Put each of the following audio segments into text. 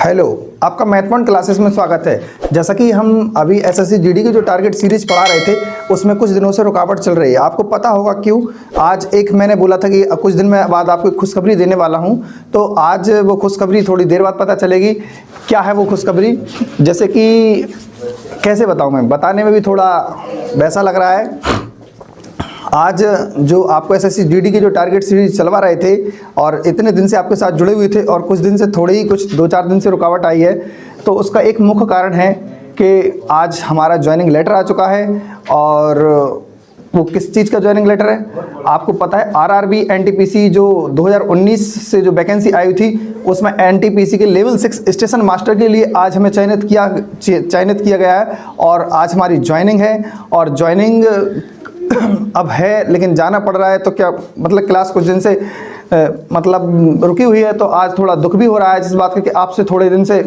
Hello, आपका math point classes में स्वागत है। जैसा कि हम अभी एसएससी जीडी की जो टारगेट सीरीज पढ़ा रहे थे उसमें कुछ दिनों से रुकावट चल रही है। आपको पता होगा क्यों। आज एक मैंने बोला था कि कुछ दिन में बाद आपको खुशखबरी देने वाला हूं, तो आज वो खुशखबरी थोड़ी देर बाद पता चलेगी। क्या है वो खुशखबरी, जैसे कि कैसे बताऊँ, मैं बताने में भी थोड़ा वैसा लग रहा है। आज जो आपको एसएससी जीडी की जो टारगेट सीरीज चलवा रहे थे और इतने दिन से आपके साथ जुड़े हुए थे और कुछ दिन से थोड़ी ही कुछ 2-4 दिन से रुकावट आई है, तो उसका एक मुख्य कारण है कि आज हमारा ज्वाइनिंग लेटर आ चुका है। और वो किस चीज़ का ज्वाइनिंग लेटर है आपको पता है। आरआरबी एनटीपीसी जो 2019 से जो वैकेंसी आई थी उसमें एनटीपीसी के लेवल 6 स्टेशन मास्टर के लिए आज हमें चयनित किया गया है और आज हमारी ज्वाइनिंग है। और ज्वाइनिंग अब है लेकिन जाना पड़ रहा है, तो क्या मतलब क्लास कुछ दिन से मतलब रुकी हुई है, तो आज थोड़ा दुख भी हो रहा है जिस बात का कि आपसे थोड़े दिन से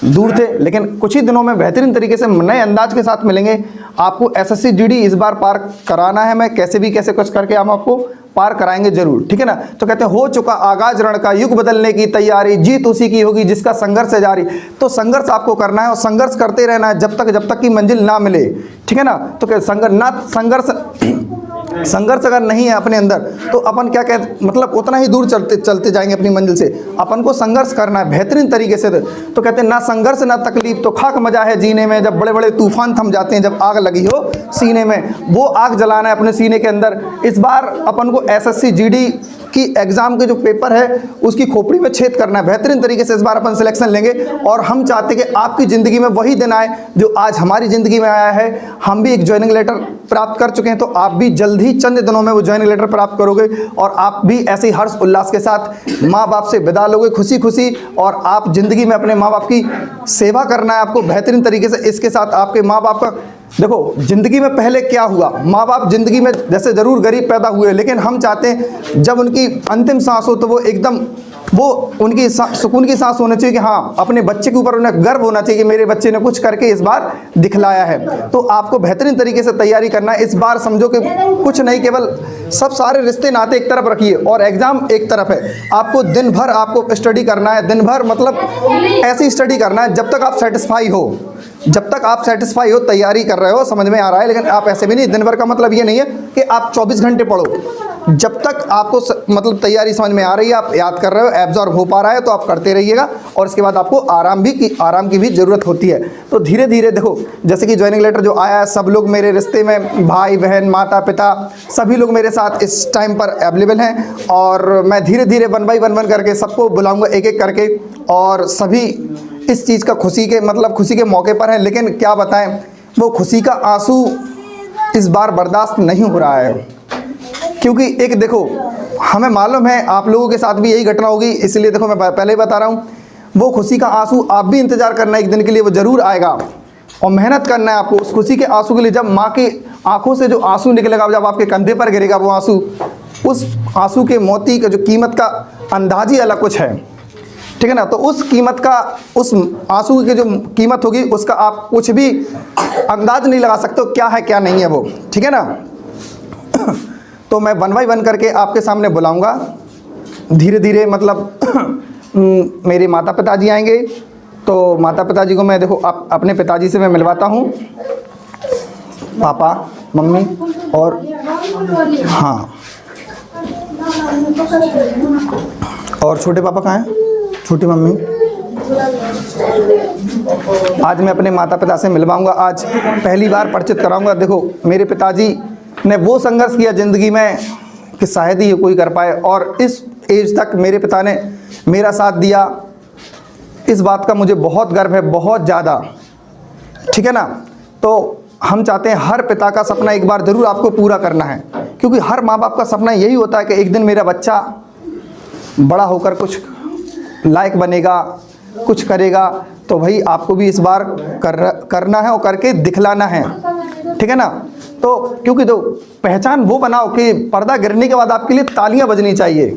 दूर थे, लेकिन कुछ ही दिनों में बेहतरीन तरीके से नए अंदाज के साथ मिलेंगे। आपको एसएससी जीडी इस बार पार कराना है, मैं कैसे कुछ करके हम आपको पार कराएंगे जरूर, ठीक है ना। तो कहते हैं हो चुका आगाज रण का, युग बदलने की तैयारी, जीत उसी की होगी जिसका संघर्ष है जारी। तो संघर्ष आपको करना है और संघर्ष करते रहना है जब तक की मंजिल ना मिले, ठीक है ना। तो क्या संघर्ष अगर नहीं है अपने अंदर तो अपन क्या कहते मतलब उतना ही दूर चलते जाएंगे अपनी मंजिल से। अपन को संघर्ष करना है बेहतरीन तरीके से। तो कहते हैं ना संघर्ष ना तकलीफ तो खाक मजा है जीने में, जब बड़े बड़े तूफान थम जाते हैं, जब आग लगी हो सीने में, वो आग जलाना है अपने सीने के अंदर। इस बार अपन को एसएससी जीडी की एग्जाम के जो पेपर है उसकी खोपड़ी में छेद करना है बेहतरीन तरीके से। इस बार अपन सिलेक्शन लेंगे और हम चाहते हैं कि आपकी ज़िंदगी में वही दिन आए जो आज हमारी ज़िंदगी में आया है। हम भी एक ज्वाइनिंग लेटर प्राप्त कर चुके हैं, तो आप भी जल्द ही चंद दिनों में वो ज्वाइनिंग लेटर प्राप्त करोगे और आप भी ऐसे ही हर्ष उल्लास के साथ माँ बाप से विदा लोगे खुशी खुशी। और आप ज़िंदगी में अपने माँ बाप की सेवा करना है आपको बेहतरीन तरीके से। इसके साथ आपके माँ बाप का देखो ज़िंदगी में पहले क्या हुआ, माँ बाप ज़िंदगी में जैसे ज़रूर गरीब पैदा हुए, लेकिन हम चाहते हैं जब उनकी अंतिम सांस हो तो वो एकदम वो उनकी सुकून की सांस होनी चाहिए कि हाँ अपने बच्चे के ऊपर उन्हें गर्व होना चाहिए कि मेरे बच्चे ने कुछ करके इस बार दिखलाया है। तो आपको बेहतरीन तरीके से तैयारी करना है इस बार। समझो कि कुछ नहीं, केवल सब सारे रिश्ते नाते एक तरफ रखिए और एग्ज़ाम एक तरफ है। आपको दिन भर आपको स्टडी करना है, दिन भर मतलब ऐसी स्टडी करना है जब तक आप सेटिस्फाई हो, जब तक आप सेटिस्फाई हो, तैयारी कर रहे हो, समझ में आ रहा है। लेकिन आप ऐसे भी नहीं, दिन भर का मतलब ये नहीं है कि आप 24 घंटे पढ़ो। जब तक आपको मतलब तैयारी समझ में आ रही है, आप याद कर रहे हो, एब्जॉर्ब हो पा रहा है, तो आप करते रहिएगा। और इसके बाद आपको आराम की भी ज़रूरत होती है। तो धीरे धीरे देखो, जैसे कि ज्वाइनिंग लेटर जो आया है, सब लोग मेरे रिश्ते में भाई बहन माता पिता सभी लोग मेरे साथ इस टाइम पर अवेलेबल हैं और मैं धीरे धीरे 1 बाय 1 करके सबको बुलाऊँगा एक एक करके। और सभी इस चीज़ का खुशी के मौके पर है, लेकिन क्या बताएं वो खुशी का आंसू इस बार बर्दाश्त नहीं हो रहा है। क्योंकि एक देखो, हमें मालूम है आप लोगों के साथ भी यही घटना होगी, इसलिए देखो मैं पहले ही बता रहा हूँ, वो खुशी का आंसू आप भी इंतज़ार करना एक दिन के लिए, वो ज़रूर आएगा और मेहनत करना है आपको उस खुशी के आंसू के लिए। जब माँ की आंखों से जो आंसू निकलेगा, जब आपके कंधे पर गिरेगा वो आंसू, उस आंसू के मोती का जो कीमत का अंदाज ही अलग कुछ है, ठीक है ना। तो उस कीमत का, उस आंसू की जो कीमत होगी उसका आप कुछ भी अंदाज नहीं लगा सकते हो क्या है क्या नहीं है वो, ठीक है ना। तो मैं 1 बाय 1 करके आपके सामने बुलाऊंगा धीरे धीरे। मतलब मेरे माता पिताजी आएंगे, तो माता पिताजी को मैं देखो अपने पिताजी से मैं मिलवाता हूँ, पापा मम्मी और हाँ, और छोटे पापा कहाँ हैं, छोटी मम्मी। आज मैं अपने माता पिता से मिलवाऊंगा, आज पहली बार परिचित कराऊंगा। देखो मेरे पिताजी ने वो संघर्ष किया ज़िंदगी में कि शायद ही कोई कर पाए, और इस एज तक मेरे पिता ने मेरा साथ दिया। इस बात का मुझे बहुत गर्व है, बहुत ज़्यादा, ठीक है ना। तो हम चाहते हैं हर पिता का सपना एक बार ज़रूर आपको पूरा करना है, क्योंकि हर माँ बाप का सपना यही होता है कि एक दिन मेरा बच्चा बड़ा होकर कुछ लायक बनेगा, कुछ करेगा। तो भाई आपको भी इस बार करना है और करके दिखलाना है, ठीक है ना। तो क्योंकि तो पहचान वो बनाओ कि पर्दा गिरने के बाद आपके लिए तालियां बजनी चाहिए।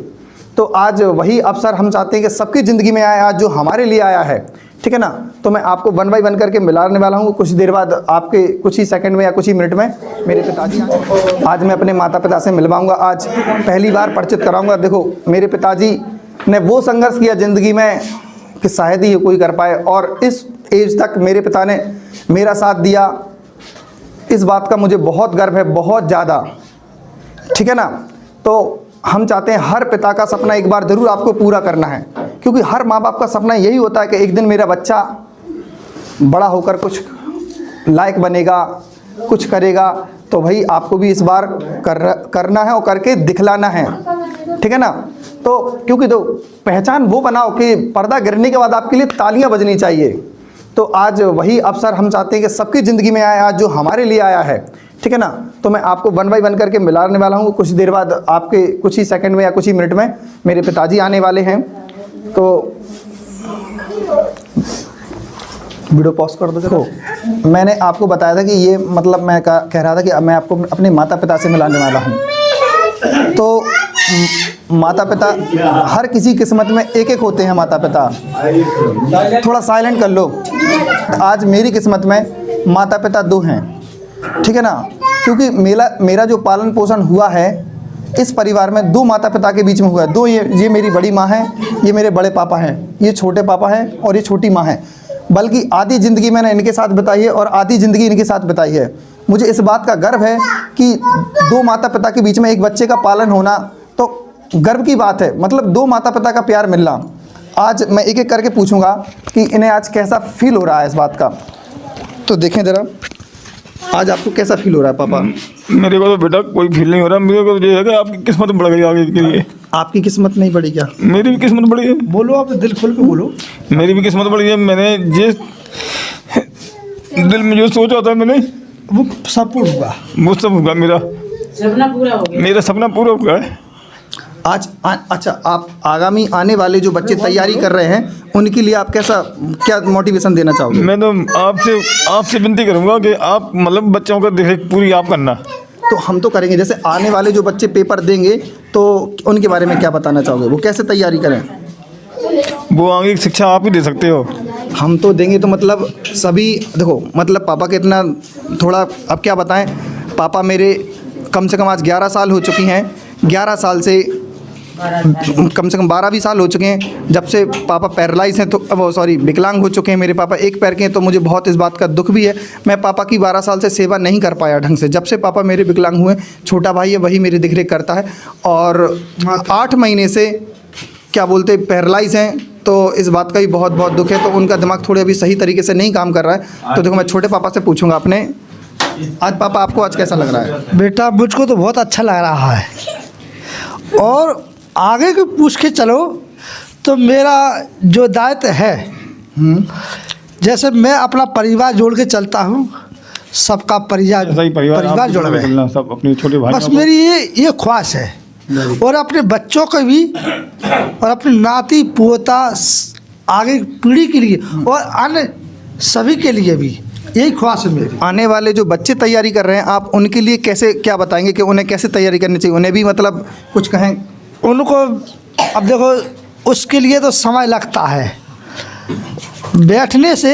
तो आज वही अवसर हम चाहते हैं कि सबकी ज़िंदगी में आया, आज जो हमारे लिए आया है, ठीक है ना। तो मैं आपको 1 बाय 1 करके मिलाने वाला हूँ। कुछ देर बाद आपके कुछ ही सेकंड में या कुछ ही मिनट में मेरे पिताजी आज मैं अपने माता पिता से मिलवाऊंगा, आज पहली बार परिचित कराऊंगा। देखो मेरे पिताजी ने वो संघर्ष किया ज़िंदगी में कि शायद ही ये कोई कर पाए, और इस एज तक मेरे पिता ने मेरा साथ दिया, इस बात का मुझे बहुत गर्व है, बहुत ज़्यादा। ठीक है ना। तो हम चाहते हैं हर पिता का सपना एक बार ज़रूर आपको पूरा करना है, क्योंकि हर माँ बाप का सपना यही होता है कि एक दिन मेरा बच्चा बड़ा होकर कुछ लायक बनेगा, कुछ करेगा। तो भाई आपको भी इस बार करना है और करके दिखलाना है। ठीक है ना। तो क्योंकि तो पहचान वो बनाओ कि पर्दा गिरने के बाद आपके लिए तालियां बजनी चाहिए। तो आज वही अवसर हम चाहते हैं कि सबकी ज़िंदगी में आया, आज जो हमारे लिए आया है। ठीक है ना। तो मैं आपको 1 बाय 1 करके मिलाने वाला हूँ। कुछ देर बाद आपके कुछ ही सेकंड में या कुछ ही मिनट में मेरे पिताजी आने वाले हैं। तो वीडियो पॉज कर दो। देखो मैंने आपको बताया था कि ये मतलब मैं कह रहा था कि मैं आपको अपने माता पिता से मिलाने वाला हूँ। तो माता पिता हर किसी किस्मत में एक एक होते हैं माता पिता। थोड़ा साइलेंट कर लो। आज मेरी किस्मत में माता पिता 2 हैं। ठीक है ना। क्योंकि मेरा जो पालन पोषण हुआ है इस परिवार में 2 माता पिता के बीच में हुआ है। 2 ये मेरी बड़ी माँ है, ये मेरे बड़े पापा हैं, ये छोटे पापा हैं और ये छोटी माँ है। बल्कि आधी ज़िंदगी मैंने इनके साथ बिताई है और आधी ज़िंदगी इनके साथ बिताई है। मुझे इस बात का गर्व है कि 2 माता पिता के बीच में एक बच्चे का पालन होना तो गर्व की बात है। मतलब 2 माता पिता का प्यार मिलना। आज मैं एक एक करके पूछूंगा कि इन्हें आज कैसा फील हो रहा है इस बात का। तो देखें ज़रा, आज आपको कैसा फील हो रहा है पापा? मेरे को तो बेटा कोई फील नहीं हो रहा। मेरे को तो ये है कि आपकी किस्मत बढ़ गई आगे के लिए। आपकी किस्मत नहीं बढ़ी क्या? मेरी भी किस्मत बढ़ी है। बोलो, आप दिल खोल के बोलो। मेरी भी किस्मत बढ़ी है। मैंने जिस दिल में जो सोचा था मैंने वो सब पूरा हुआ। वो सब होगा। मेरा सपना पूरा हो गया। मेरा सपना पूरा हुआ है। आज अच्छा, आप आगामी आने वाले जो बच्चे तैयारी कर रहे हैं उनके लिए आप क्या मोटिवेशन देना चाहोगे? मैं तो आपसे विनती करूंगा कि आप मतलब बच्चों का देख पूरी आप करना। तो हम तो करेंगे। जैसे आने वाले जो बच्चे पेपर देंगे तो उनके बारे में क्या बताना चाहोगे? वो कैसे तैयारी करें? वो आगे की शिक्षा आप ही दे सकते हो। हम तो देंगे तो मतलब सभी देखो, मतलब पापा के इतना थोड़ा अब क्या बताएं। पापा मेरे कम से कम आज 11 साल हो चुकी हैं। 11 साल से कम से कम 12 भी साल हो चुके हैं जब से पापा पैरालाइज हैं। तो अब सॉरी विकलांग हो चुके हैं मेरे पापा, एक पैर के हैं। तो मुझे बहुत इस बात का दुख भी है। मैं पापा की 12 साल से सेवा नहीं कर पाया ढंग से। जब से पापा मेरे विकलांग हुए, छोटा भाई है वही मेरी देखरेख करता है। और 8 महीने से क्या बोलते पैरालाइज हैं। तो इस बात का भी बहुत बहुत दुख है। तो उनका दिमाग थोड़े अभी सही तरीके से नहीं काम कर रहा है। तो देखो मैं छोटे पापा से पूछूंगा अपने। आज पापा आपको आज कैसा लग रहा है? बेटा मुझको तो बहुत अच्छा लग रहा है। और आगे को पूछ के चलो तो मेरा जो दायित्व है, जैसे मैं अपना परिवार जोड़ के चलता हूँ, सबका परिवार जोड़ में सब अपने छोटे भाई। बस मेरी ये ख्वाहिश है। और अपने बच्चों को भी और अपने नाती पोता आगे पीढ़ी के लिए और अन्य सभी के लिए भी यही ख्वाहिश है मेरी। आने वाले जो बच्चे तैयारी कर रहे हैं आप उनके लिए कैसे क्या बताएंगे कि उन्हें कैसे तैयारी करनी चाहिए? उन्हें भी मतलब कुछ कहें उनको। अब देखो उसके लिए तो समय लगता है, बैठने से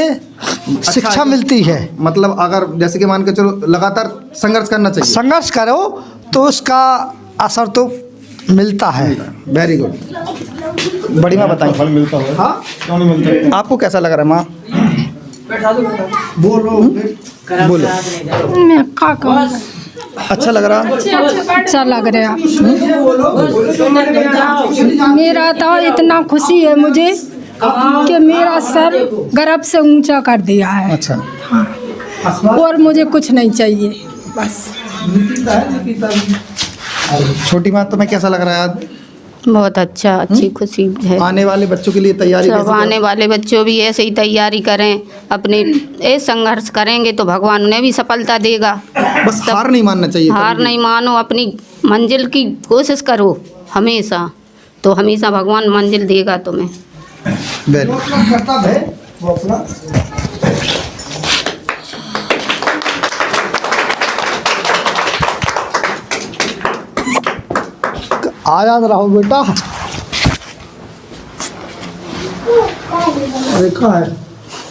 शिक्षा मिलती है। मतलब अगर जैसे कि मान के चलो लगातार संघर्ष करना चाहिए। संघर्ष करो तो उसका असर तो मिलता है। Very good. बड़ी माँ बताइए। फल मिलता है। हाँ, क्यों नहीं मिलता है? आपको कैसा लग रहा है माँ? बोलो। मैं क्या कहूँ? अच्छा लग रहा? अच्छा लग रहा। मेरा तो इतना खुशी है मुझे कि मेरा सर गर्भ से ऊंचा कर दिया है। अच्छा। हाँ। और मुझे कुछ नहीं चाहिए बस। छोटी माँ तुम्हें कैसा लग रहा है आज? बहुत अच्छा, अच्छी खुशी है। आने वाले बच्चों के लिए तैयारी सब कैसे आने वाले बच्चों भी ऐसे ही तैयारी करें, अपने संघर्ष करेंगे तो भगवान उन्हें भी सफलता देगा। बस हार नहीं मानना चाहिए। हार नहीं मानो, अपनी मंजिल की कोशिश करो हमेशा, तो हमेशा भगवान मंजिल देगा तुम्हें। वेरी कर्तव्य है वो अपना। आजाद रहो बेटा। देखा है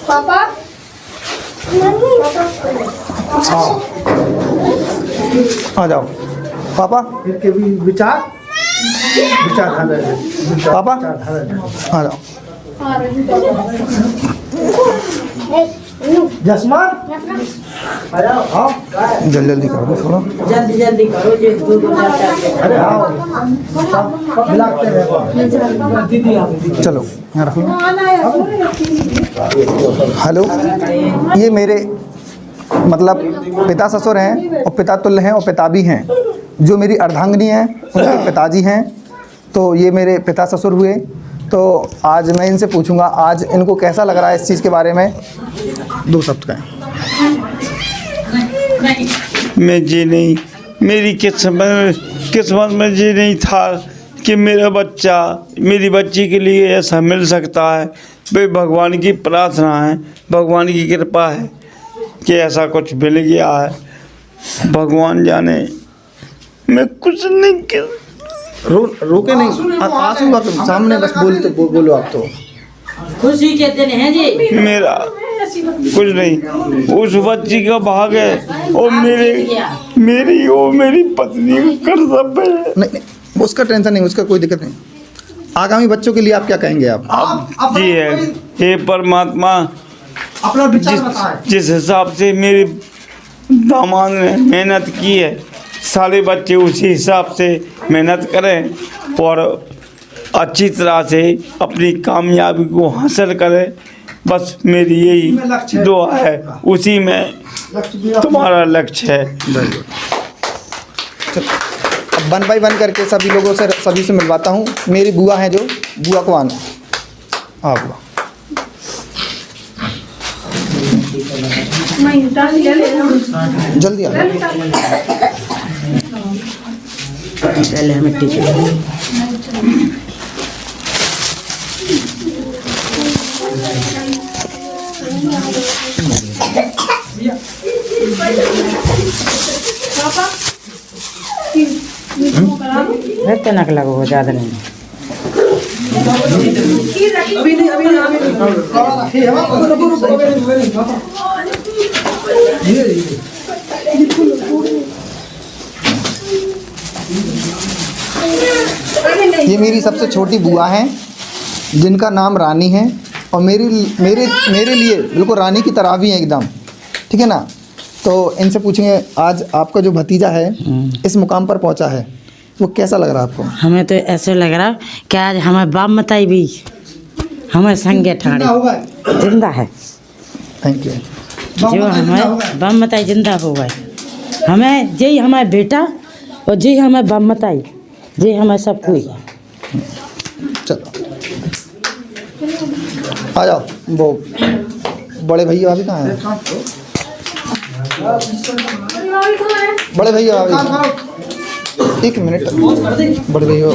पापा आ जाओ पापा। इनके भी विचार पापा आ जाओ। जसमान आओ जल्दी जल्दी करो तो थोड़ा। जल्दी जल्दी करो जे 2-4 अरे आओ सब मिलाते हैं चलो यहाँ रखो। हेलो, ये मेरे मतलब पिता ससुर हैं और पिता तुल्य हैं और पिता भी हैं। जो मेरी अर्धांगिनी हैं उनके पिताजी हैं, तो ये मेरे पिता ससुर हुए। तो आज मैं इनसे पूछूंगा आज इनको कैसा लग रहा है इस चीज़ के बारे में। 2 शब्द कहें। मैं जी नहीं, मेरी किस्मत में जी नहीं था कि मेरा बच्चा मेरी बच्ची के लिए ऐसा मिल सकता है। भाई भगवान की प्रार्थना है, भगवान की कृपा है कि ऐसा कुछ मिल गया है। भगवान जाने, मैं कुछ नहीं कर। रोके नहीं, आंसू का सामने बस बोलो आप तो। खुशी के दिन है जी। मेरा कुछ नहीं, उस बच्ची का भाग है और मेरी पत्नी कर सब है। नहीं, उसका टेंशन नहीं, उसका कोई दिक्कत नहीं। आगामी बच्चों के लिए आप क्या कहेंगे आप? जी है, हे परमात्मा, अपना विचार बताएं। जिस हिसाब से मेरे दामाद ने मेहनत की है, सारे बच्चे उसी हिसाब से मेहनत करें और अच्छी तरह से अपनी कामयाबी को हासिल करें। बस मेरी यही दुआ है, उसी में तुम्हारा लक्ष्य है। अब 1 बाय 1 करके सभी लोगों से सभी से मिलवाता हूँ। मेरी बुआ हैं, जो बुआ को आना। हाँ बुआ, जल्दी आ। पहले मिट्टी रहते नक लगो ज़्यादा नहीं। ये मेरी सबसे छोटी बुआ हैं जिनका नाम रानी है और मेरे लिए बिल्कुल रानी की तरह भी हैं एकदम, ठीक है ना। तो इनसे पूछेंगे आज आपका जो भतीजा है इस मुकाम पर पहुंचा है, वो कैसा लग रहा है आपको? हमें तो ऐसे लग रहा कि आज हमें बाप मताई भी हमें संगे ठाड़ी जिंदा है। Thank you. जो हमें बाप मताई जिंदा हो गए, हमें जे हमारे बेटा और जे हमें बाप मताई, जे हमें सब कोई। चलो आ जाओ। वो बड़े भैया अभी कहाँ हैं? बड़े भैया अभी 1 मिनट। बड़े भैया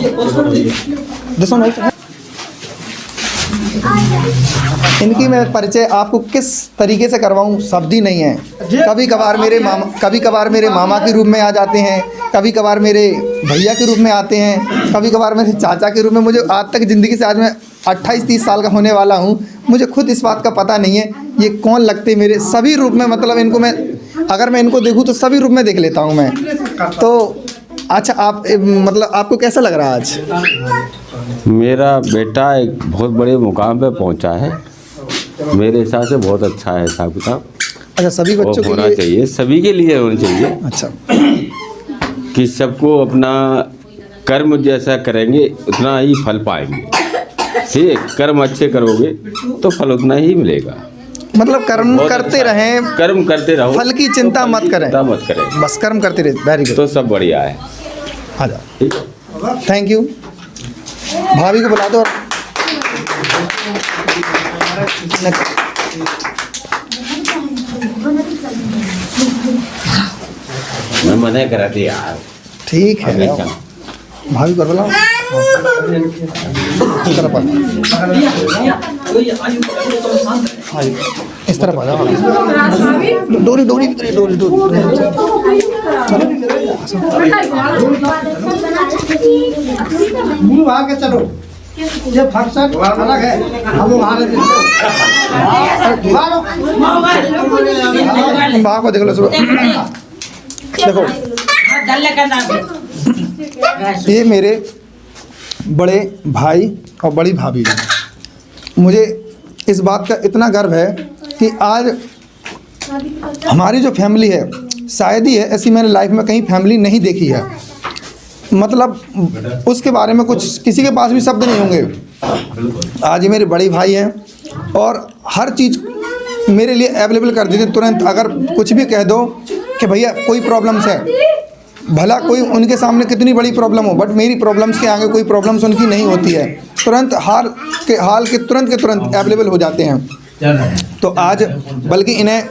इनकी मैं परिचय आपको किस तरीके से करवाऊं, शब्द ही नहीं है। कभी कभार मेरे मामा के रूप में आ जाते हैं, कभी कभार मेरे भैया के रूप में आते हैं, कभी कभार मेरे चाचा के रूप में। मुझे आज तक ज़िंदगी से, आज मैं 28-30 साल का होने वाला हूँ, मुझे खुद इस बात का पता नहीं है ये कौन लगते मेरे सभी रूप में। मतलब इनको मैं अगर मैं इनको देखूँ तो सभी रूप में देख लेता हूँ मैं तो। अच्छा आप मतलब आपको कैसा लग रहा है आज? मेरा बेटा एक बहुत बड़े मुकाम पे पहुंचा है, मेरे हिसाब से बहुत अच्छा है हिसाब किताब। अच्छा सभी बच्चों के होना लिए चाहिए, सभी के लिए होना चाहिए। अच्छा कि सबको अपना कर्म जैसा करेंगे उतना ही फल पाएंगे। ठीक है, कर्म अच्छे करोगे तो फल उतना ही मिलेगा। मतलब कर्म बहुत करते अच्छा है। रहें, कर्म करते रहो, फल की चिंता तो मत करें। चिंता मत करें, बस कर्म करते रहे। वेरी गुड, तो सब बढ़िया है। आ जाओ। ठीक है, थैंक यू। भाभी को बुला दो। मैं मना करा थी यार। ठीक है, हमेशा भाभी को बुलाओ। इस तरफ आ इस तरफ आ जाओ। डोरी डोरी डोरी डोरी आगे चलो, ये फंक्शन अलग है, हम वहाँ भाग को देख लो। देखो ये मेरे बड़े भाई और बड़ी भाभी हैं। मुझे इस बात का इतना गर्व है कि आज हमारी जो फैमिली है, शायद ही है ऐसी मैंने लाइफ में कहीं फैमिली नहीं देखी है। मतलब उसके बारे में कुछ किसी के पास भी शब्द नहीं होंगे। आज ये मेरे बड़े भाई हैं और हर चीज़ मेरे लिए अवेलेबल कर देते तुरंत। अगर कुछ भी कह दो कि भैया कोई प्रॉब्लम्स है, भला कोई उनके सामने कितनी बड़ी प्रॉब्लम हो, बट मेरी प्रॉब्लम्स के आगे कोई प्रॉब्लम्स उनकी नहीं होती है। तुरंत हाल के तुरंत अवेलेबल हो जाते हैं। तो आज बल्कि इन्हें,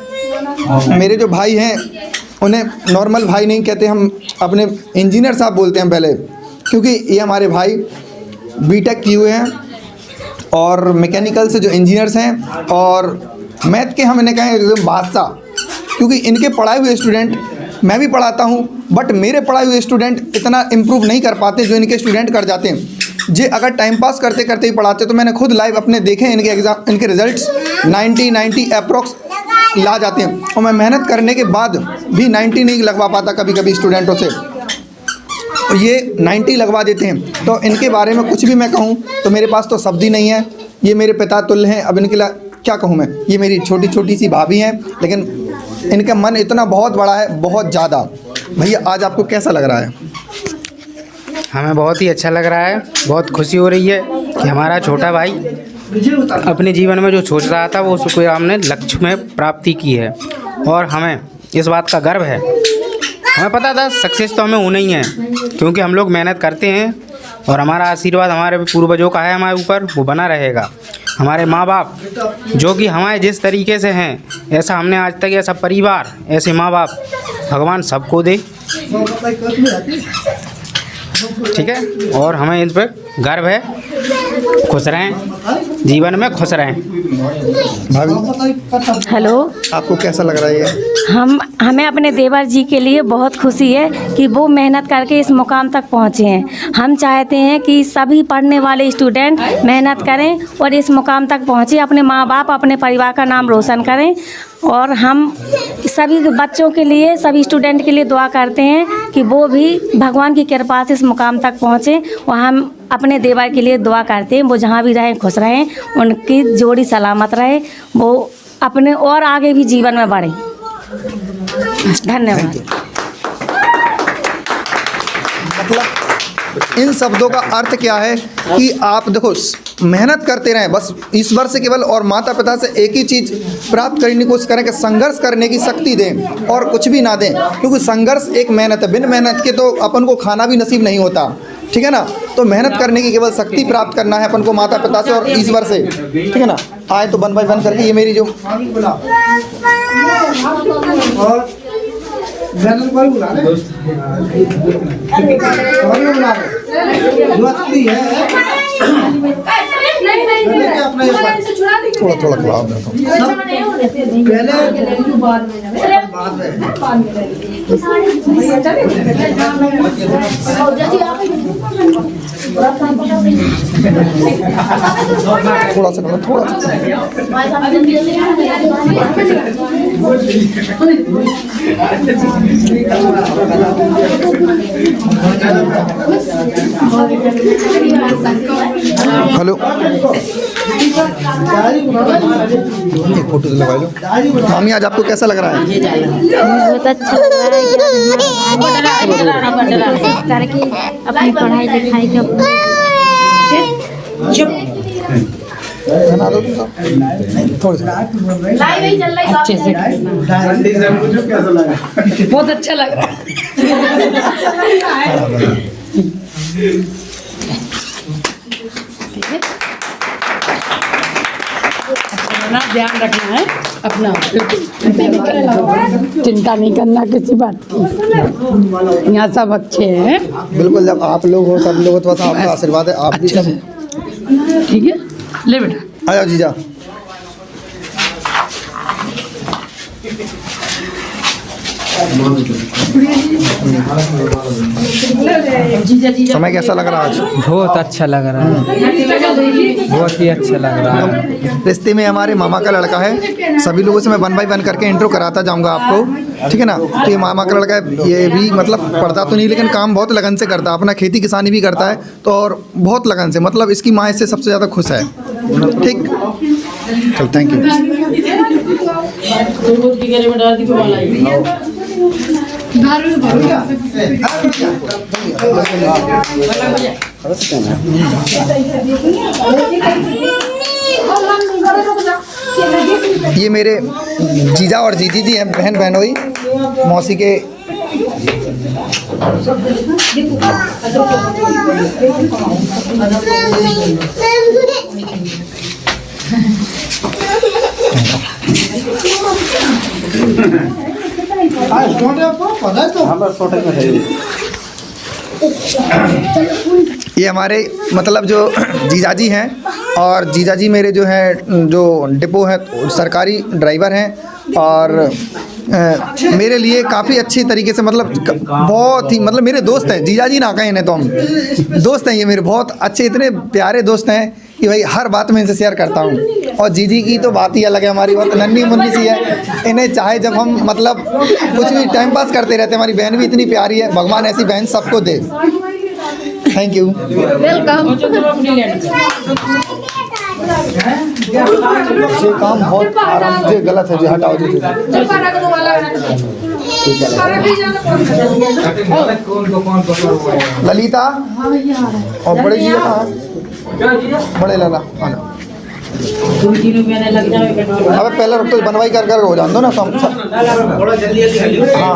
मेरे जो भाई हैं उन्हें नॉर्मल भाई नहीं कहते, हम अपने इंजीनियर साहब बोलते हैं पहले, क्योंकि ये हमारे भाई बीटेक किए हुए हैं और मैकेनिकल से जो इंजीनियर्स हैं और मैथ के हम इन्हें कहें एकदम बादशाह, क्योंकि इनके पढ़ाए हुए स्टूडेंट, मैं भी पढ़ाता हूँ बट मेरे पढ़ाए हुए स्टूडेंट इतना इम्प्रूव नहीं कर पाते जो इनके स्टूडेंट कर जाते हैं। जे अगर टाइम पास करते करते ही पढ़ाते, तो मैंने खुद लाइव अपने देखे इनके एग्ज़ाम, इनके रिजल्ट्स 90 अप्रोक्स ला जाते हैं और मैं मेहनत करने के बाद भी 90 नहीं लगवा पाता कभी कभी स्टूडेंटों से, ये 90 लगवा देते हैं। तो इनके बारे में कुछ भी मैं कहूँ तो मेरे पास तो शब्द ही नहीं है। ये मेरे पिता तुल्य हैं। अब इनके लिए क्या कहूँ मैं। ये मेरी छोटी छोटी सी भाभी हैं, लेकिन इनका मन इतना बहुत बड़ा है, बहुत ज़्यादा। भैया आज आपको कैसा लग रहा है? हमें बहुत ही अच्छा लग रहा है, बहुत खुशी हो रही है कि हमारा छोटा भाई अपने जीवन में जो सोच रहा था वो उसको हमने लक्ष्य में प्राप्ति की है और हमें इस बात का गर्व है। हमें पता था सक्सेस तो हमें होना ही है, क्योंकि हम लोग मेहनत करते हैं और हमारा आशीर्वाद हमारे पूर्वजों का है हमारे ऊपर, वो बना रहेगा। हमारे माँ बाप जो कि हमारे जिस तरीके से हैं, ऐसा हमने आज तक, ऐसा परिवार, ऐसे माँ बाप भगवान सबको दे, ठीक है। और हमें इन पर गर्व है। खुश रहें, जीवन में खुश रहें। हेलो, आपको कैसा लग रहा है? हमें अपने देवर जी के लिए बहुत खुशी है कि वो मेहनत करके इस मुकाम तक पहुँचे हैं। हम चाहते हैं कि सभी पढ़ने वाले स्टूडेंट मेहनत करें और इस मुकाम तक पहुँचे, अपने माँ बाप, अपने परिवार का नाम रोशन करें। और हम सभी बच्चों के लिए, सभी स्टूडेंट के लिए दुआ करते हैं कि वो भी भगवान की कृपा से इस मुकाम तक पहुँचे। और हम अपने देवर के लिए दुआ करते हैं, वो जहाँ भी रहें खुश रहें, उनकी जोड़ी सलामत रहे, वो अपने और आगे भी जीवन में बढ़ें। धन्यवाद। मतलब इन शब्दों का अर्थ क्या है कि आप देखो, मेहनत करते रहें, बस ईश्वर से केवल और माता पिता से एक ही चीज़ प्राप्त करने की कोशिश करें कि संघर्ष करने की शक्ति दें और कुछ भी ना दें, क्योंकि संघर्ष एक मेहनत है। बिन मेहनत के तो अपन को खाना भी नसीब नहीं होता, ठीक है ना। तो मेहनत करने की केवल शक्ति प्राप्त करना है अपन को माता पिता से और ईश्वर से, ठीक है ना। आए तो 1 बाय 1 करके ये मेरी जो थोड़ा थोड़ा खिलाओ थोड़ा सा, थोड़ा सा। हेलो, एक फोटो लगा लो। मामी आज आपको कैसा लग रहा है? बहुत अच्छा लग रहा है करके अपनी पढ़ाई लिखाई का बना दो थोड़ी सी अच्छे से बहुत अच्छा लग रहा है। ध्यान रखना है अपना, चिंता नहीं करना किसी बात की। यहाँ सब अच्छे हैं। बिल्कुल, जब आप लोग हो, सब लोग हो, तो बस आपका आशीर्वाद है। आप भी सब ठीक है। ले बेटा, आ जाओ जीजा। समय कैसा लग रहा है आज? बहुत अच्छा लग रहा है, बहुत ही अच्छा लग रहा है। रिश्ते में हमारे मामा का लड़का है, सभी लोगों से मैं 1 बाय 1 करके इंट्रो कराता जाऊंगा आपको, ठीक है ना। तो ये मामा का लड़का है, ये भी मतलब पढ़ता तो नहीं लेकिन काम बहुत लगन से करता है, अपना खेती किसानी भी करता है तो, और बहुत लगन से, मतलब इसकी माँ इससे सबसे ज़्यादा खुश है। ठीक, चल थैंक यू। ये मेरे जीजा और जीजी जी हैं, बहन बहनोई मौसी के। ये हमारे मतलब जो जीजाजी हैं, और जीजाजी मेरे जो हैं जो डिपो हैं सरकारी ड्राइवर हैं, और मेरे लिए काफ़ी अच्छी तरीके से मतलब बहुत ही मतलब मेरे दोस्त हैं, जीजाजी ना कहें तो हम दोस्त हैं, ये मेरे बहुत अच्छे इतने प्यारे दोस्त हैं कि भाई हर बात में इनसे शेयर करता हूँ। और जीजी की तो बात ही अलग है, हमारी बहुत नन्ही मुन्नी सी है, इन्हें चाहे जब हम मतलब कुछ भी टाइम पास करते रहते हैं। हमारी बहन भी इतनी प्यारी है, भगवान ऐसी बहन सबको दे। Thank you, welcome. ये काम बहुत आराम से गलत है जी, हटाओ जी। ललिता और बड़े जी कहाँ? बड़े लाला आना। अबे पहले रुक तो बनवाई कर हो जान दो ना सब। हाँ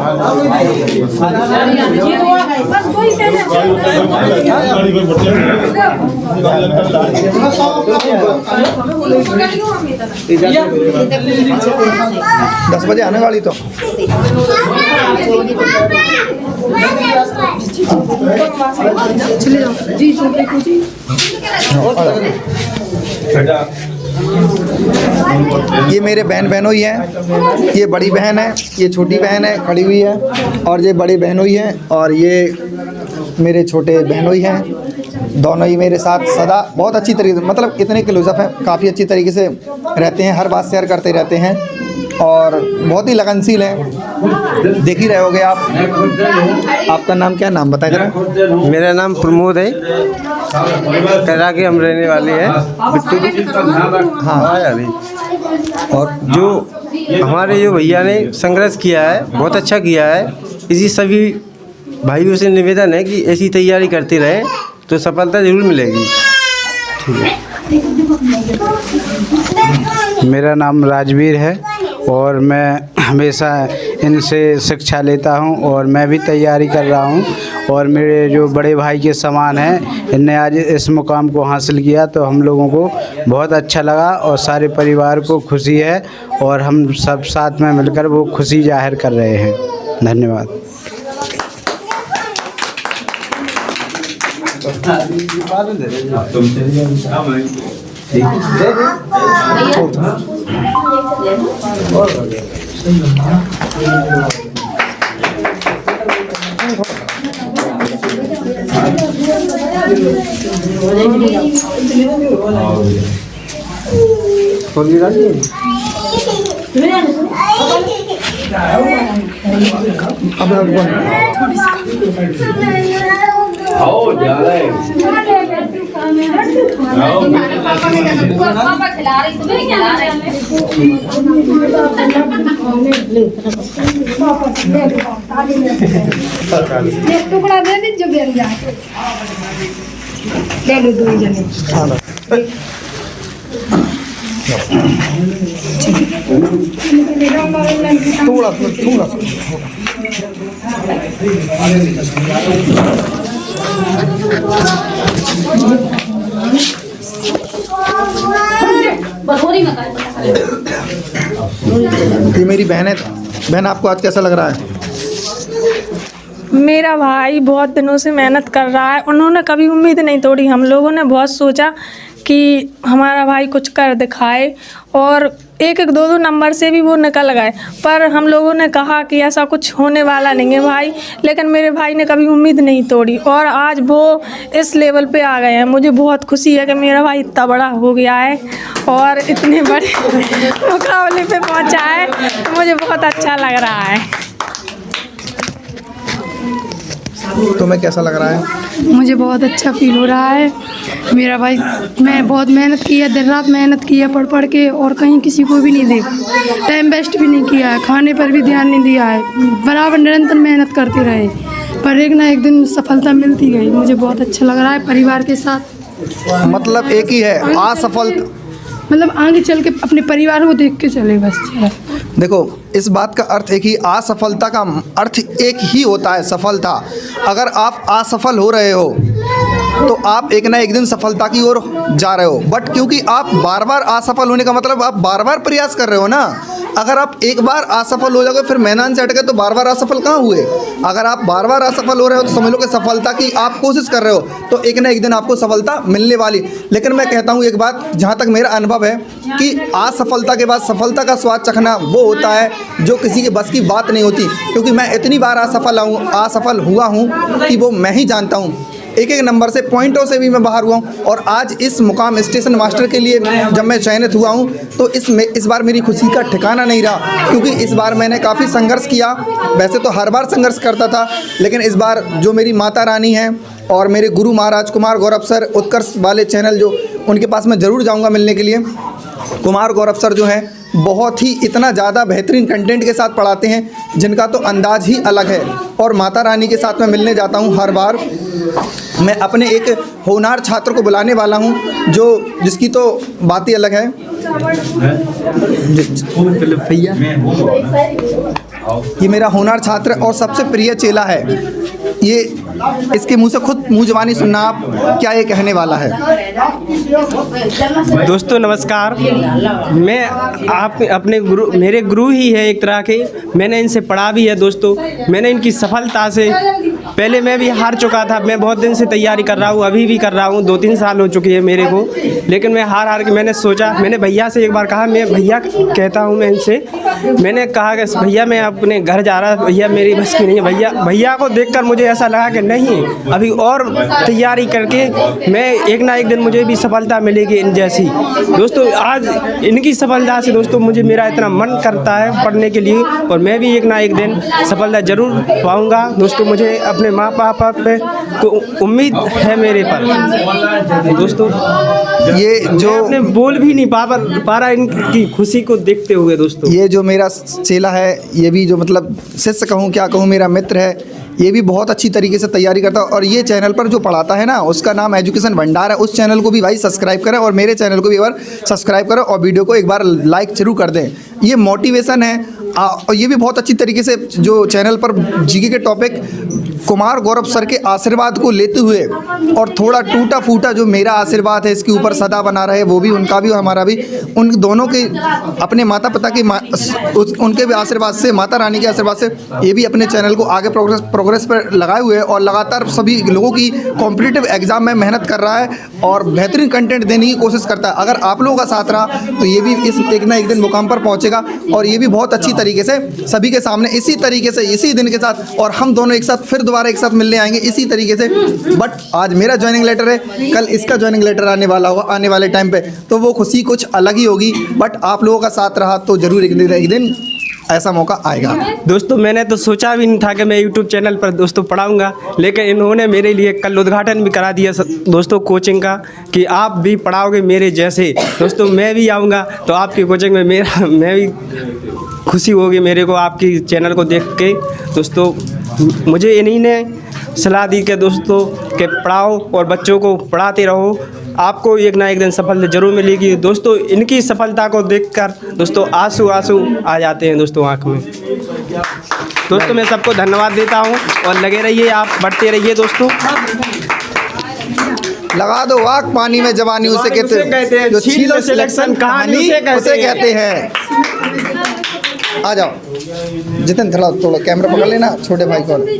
10 बजे आने वाली तो। ये मेरे बहन बहनोई हैं, ये बड़ी बहन है, ये छोटी बहन है खड़ी हुई है, और ये बड़ी बहनोई हैं, और ये मेरे छोटे बहनोई हैं। दोनों ही मेरे साथ सदा बहुत अच्छी तरीके से मतलब इतने क्लोजअप हैं, काफ़ी अच्छी तरीके से रहते हैं, हर बात शेयर करते रहते हैं और बहुत ही लगनशील हैं। देख ही रहे होगे आप। आपका नाम क्या, नाम बताएं जरा। मेरा नाम प्रमोद है, करा के हम रहने वाले हैं। हाँ, और जो हमारे जो भैया ने संघर्ष किया है बहुत अच्छा किया है। इसी सभी भाइयों से निवेदन है कि ऐसी तैयारी करते रहें तो सफलता जरूर मिलेगी। मेरा नाम राजवीर है और मैं हमेशा इनसे शिक्षा लेता हूं और मैं भी तैयारी कर रहा हूं, और मेरे जो बड़े भाई के समान हैं, इनने आज इस मुकाम को हासिल किया तो हम लोगों को बहुत अच्छा लगा और सारे परिवार को खुशी है और हम सब साथ में मिलकर वो खुशी जाहिर कर रहे हैं। धन्यवाद। टुकड़ा दे दीजिए बेरिया दे दो दो जने। थोड़ा थोड़ा ये मेरी बहन है। बहन, आपको आज कैसा लग रहा है? मेरा भाई बहुत दिनों से मेहनत कर रहा है, उन्होंने कभी उम्मीद नहीं तोड़ी। हम लोगों ने बहुत सोचा कि हमारा भाई कुछ कर दिखाए, और एक एक दो दो नंबर से भी वो निकल गए। पर हम लोगों ने कहा कि ऐसा कुछ होने वाला नहीं है भाई, लेकिन मेरे भाई ने कभी उम्मीद नहीं तोड़ी और आज वो इस लेवल पे आ गए हैं। मुझे बहुत खुशी है कि मेरा भाई इतना बड़ा हो गया है और इतने बड़े मुकाबले पे पहुंचा है, तो मुझे बहुत अच्छा लग रहा है। तुम्हें कैसा लग रहा है? मुझे बहुत अच्छा फील हो रहा है। मेरा भाई, मैं बहुत मेहनत की है, दिन रात मेहनत की है पढ़ पढ़ के, और कहीं किसी को भी नहीं देखा, टाइम वेस्ट भी नहीं किया है, खाने पर भी ध्यान नहीं दिया है, बराबर निरंतर मेहनत करते रहे, पर एक ना एक दिन सफलता मिलती गई। मुझे बहुत अच्छा लग रहा है परिवार के साथ। मतलब एक ही है, असफलता, मतलब आगे चल के अपने परिवार को देख के चले बस। देखो इस बात का अर्थ एक ही, असफलता का अर्थ एक ही होता है सफलता। अगर आप असफल हो रहे हो तो आप एक ना एक दिन सफलता की ओर जा रहे हो, बट क्योंकि आप बार बार असफल होने का मतलब आप बार बार प्रयास कर रहे हो ना। अगर आप एक बार असफल हो जाओगे फिर मैदान से हट गए तो बार बार असफल कहाँ हुए। अगर आप बार बार असफल हो रहे हो तो समझ लो कि सफलता की आप कोशिश कर रहे हो, तो एक ना एक दिन आपको सफलता मिलने वाली। लेकिन मैं कहता हूँ एक बात, जहाँ तक मेरा अनुभव है कि असफलता के बाद सफलता का स्वाद चखना वो होता है जो किसी के बस की बात नहीं होती। क्योंकि मैं इतनी बार असफल हुआ हूँ कि वो मैं ही जानता हूँ। एक एक नंबर से, पॉइंटों से भी मैं बाहर हुआ हूँ, और आज इस मुकाम स्टेशन मास्टर के लिए जब मैं चयनित हुआ हूँ तो इस बार मेरी खुशी का ठिकाना नहीं रहा। क्योंकि इस बार मैंने काफ़ी संघर्ष किया, वैसे तो हर बार संघर्ष करता था, लेकिन इस बार जो मेरी माता रानी हैं और मेरे गुरु महाराज कुमार गौरव सर, उत्कर्ष वाले चैनल, जो उनके पास मैं ज़रूर जाऊँगा मिलने के लिए। कुमार गौरव सर जो हैं बहुत ही इतना ज़्यादा बेहतरीन कंटेंट के साथ पढ़ाते हैं जिनका तो अंदाज़ ही अलग है। और माता रानी के साथ मैं मिलने जाता हूँ हर बार। मैं अपने एक होनहार छात्र को बुलाने वाला हूँ जिसकी तो बात ही अलग है। ये मेरा होनहार छात्र और सबसे प्रिय चेला है। ये इसके मुंह से खुद मुंह ज़बानी सुनना आप क्या ये कहने वाला है। दोस्तों नमस्कार, मैं आप अपने गुरु, मेरे गुरु ही है एक तरह के, मैंने इनसे पढ़ा भी है। दोस्तों मैंने इनकी सफलता से, पहले मैं भी हार चुका था, मैं बहुत दिन से तैयारी कर रहा हूँ, अभी भी कर रहा हूँ, 2-3 साल हो चुकी है मेरे को, लेकिन मैं हार के मैंने सोचा, मैंने भैया से एक बार कहा, मैं भैया कहता हूँ मैं इनसे, मैंने कहा कि भैया मैं अपने घर जा रहा, भैया मेरी बस की नहीं है। भैया को देखकर मुझे ऐसा लगा कि नहीं, अभी और तैयारी करके मैं एक ना एक दिन मुझे भी सफलता मिलेगी इन जैसी। दोस्तों आज इनकी सफलता से दोस्तों मुझे मेरा इतना मन करता है पढ़ने के लिए, और मैं भी एक ना एक दिन सफलता ज़रूर पाऊँगा। दोस्तों मुझे अपने माँ पापा पे उम्मीद है मेरे पर। दोस्तों ये जो अपने बोल भी नहीं पा रहा इनकी खुशी को देखते हुए। दोस्तों ये जो मेरा चेला है, ये भी जो मतलब शिष्य कहूँ क्या कहूँ, मेरा मित्र है, ये भी बहुत अच्छी तरीके से तैयारी करता है। और ये चैनल पर जो पढ़ाता है ना, उसका नाम एजुकेशन भंडार है। उस चैनल को भी भाई सब्सक्राइब करें और मेरे चैनल को भी एक बार सब्सक्राइब करें और वीडियो को एक बार लाइक जरूर कर दें। ये मोटिवेशन है। और ये भी बहुत अच्छी तरीके से जो चैनल पर जीके के टॉपिक कुमार गौरव सर के आशीर्वाद को लेते हुए, और थोड़ा टूटा फूटा जो मेरा आशीर्वाद है इसके ऊपर सदा बना रहे, वो भी उनका भी और हमारा भी, उन दोनों के अपने माता पिता के उनके भी आशीर्वाद से, माता रानी के आशीर्वाद से ये भी अपने चैनल को आगे प्रोग्रेस पर लगाए हुए है और लगातार सभी लोगों की कॉम्पिटिटिव एग्जाम में मेहनत कर रहा है और बेहतरीन कंटेंट देने की कोशिश करता है। अगर आप लोगों का साथ रहा तो ये भी इस एक ना एक दिन मुकाम पर पहुँचेगा, और ये भी बहुत अच्छी तरीके से सभी के सामने इसी तरीके से इसी दिन के साथ, और हम दोनों एक साथ फिर दोबारा एक साथ मिलने आएंगे इसी तरीके से। बट आज मेरा ज्वाइनिंग लेटर है, कल इसका ज्वाइनिंग लेटर आने वाला होगा आने वाले टाइम पे, तो वो खुशी कुछ अलग ही होगी। बट आप लोगों का साथ रहा तो जरूर एक दिन ऐसा मौका आएगा। दोस्तों मैंने तो सोचा भी नहीं था कि मैं YouTube चैनल पर दोस्तों पढ़ाऊंगा, लेकिन इन्होंने मेरे लिए कल उद्घाटन भी करा दिया दोस्तों कोचिंग का, कि आप भी पढ़ाओगे मेरे जैसे। दोस्तों मैं भी आऊँगा तो आपकी कोचिंग में मैं भी खुशी होगी मेरे को आपकी चैनल को देख के। दोस्तों मुझे इन्हीं ने सलाह दी कि दोस्तों कि पढ़ाओ और बच्चों को पढ़ाते रहो, आपको एक ना एक दिन सफलता जरूर मिलेगी। दोस्तों इनकी सफलता को देखकर दोस्तों आंसू आ जाते हैं दोस्तों आँख में। दोस्तों मैं सबको धन्यवाद देता हूँ और लगे रहिए, आप बढ़ते रहिए दोस्तों। लगा दो आग पानी में जवानी उसे कहते हैं, जो छीलो सिलेक्शन कहानी उसे कहते हैं। आ जाओ जितन, थोड़ा कैमरा पकड़ लेना, छोटे भाई को। जल्दी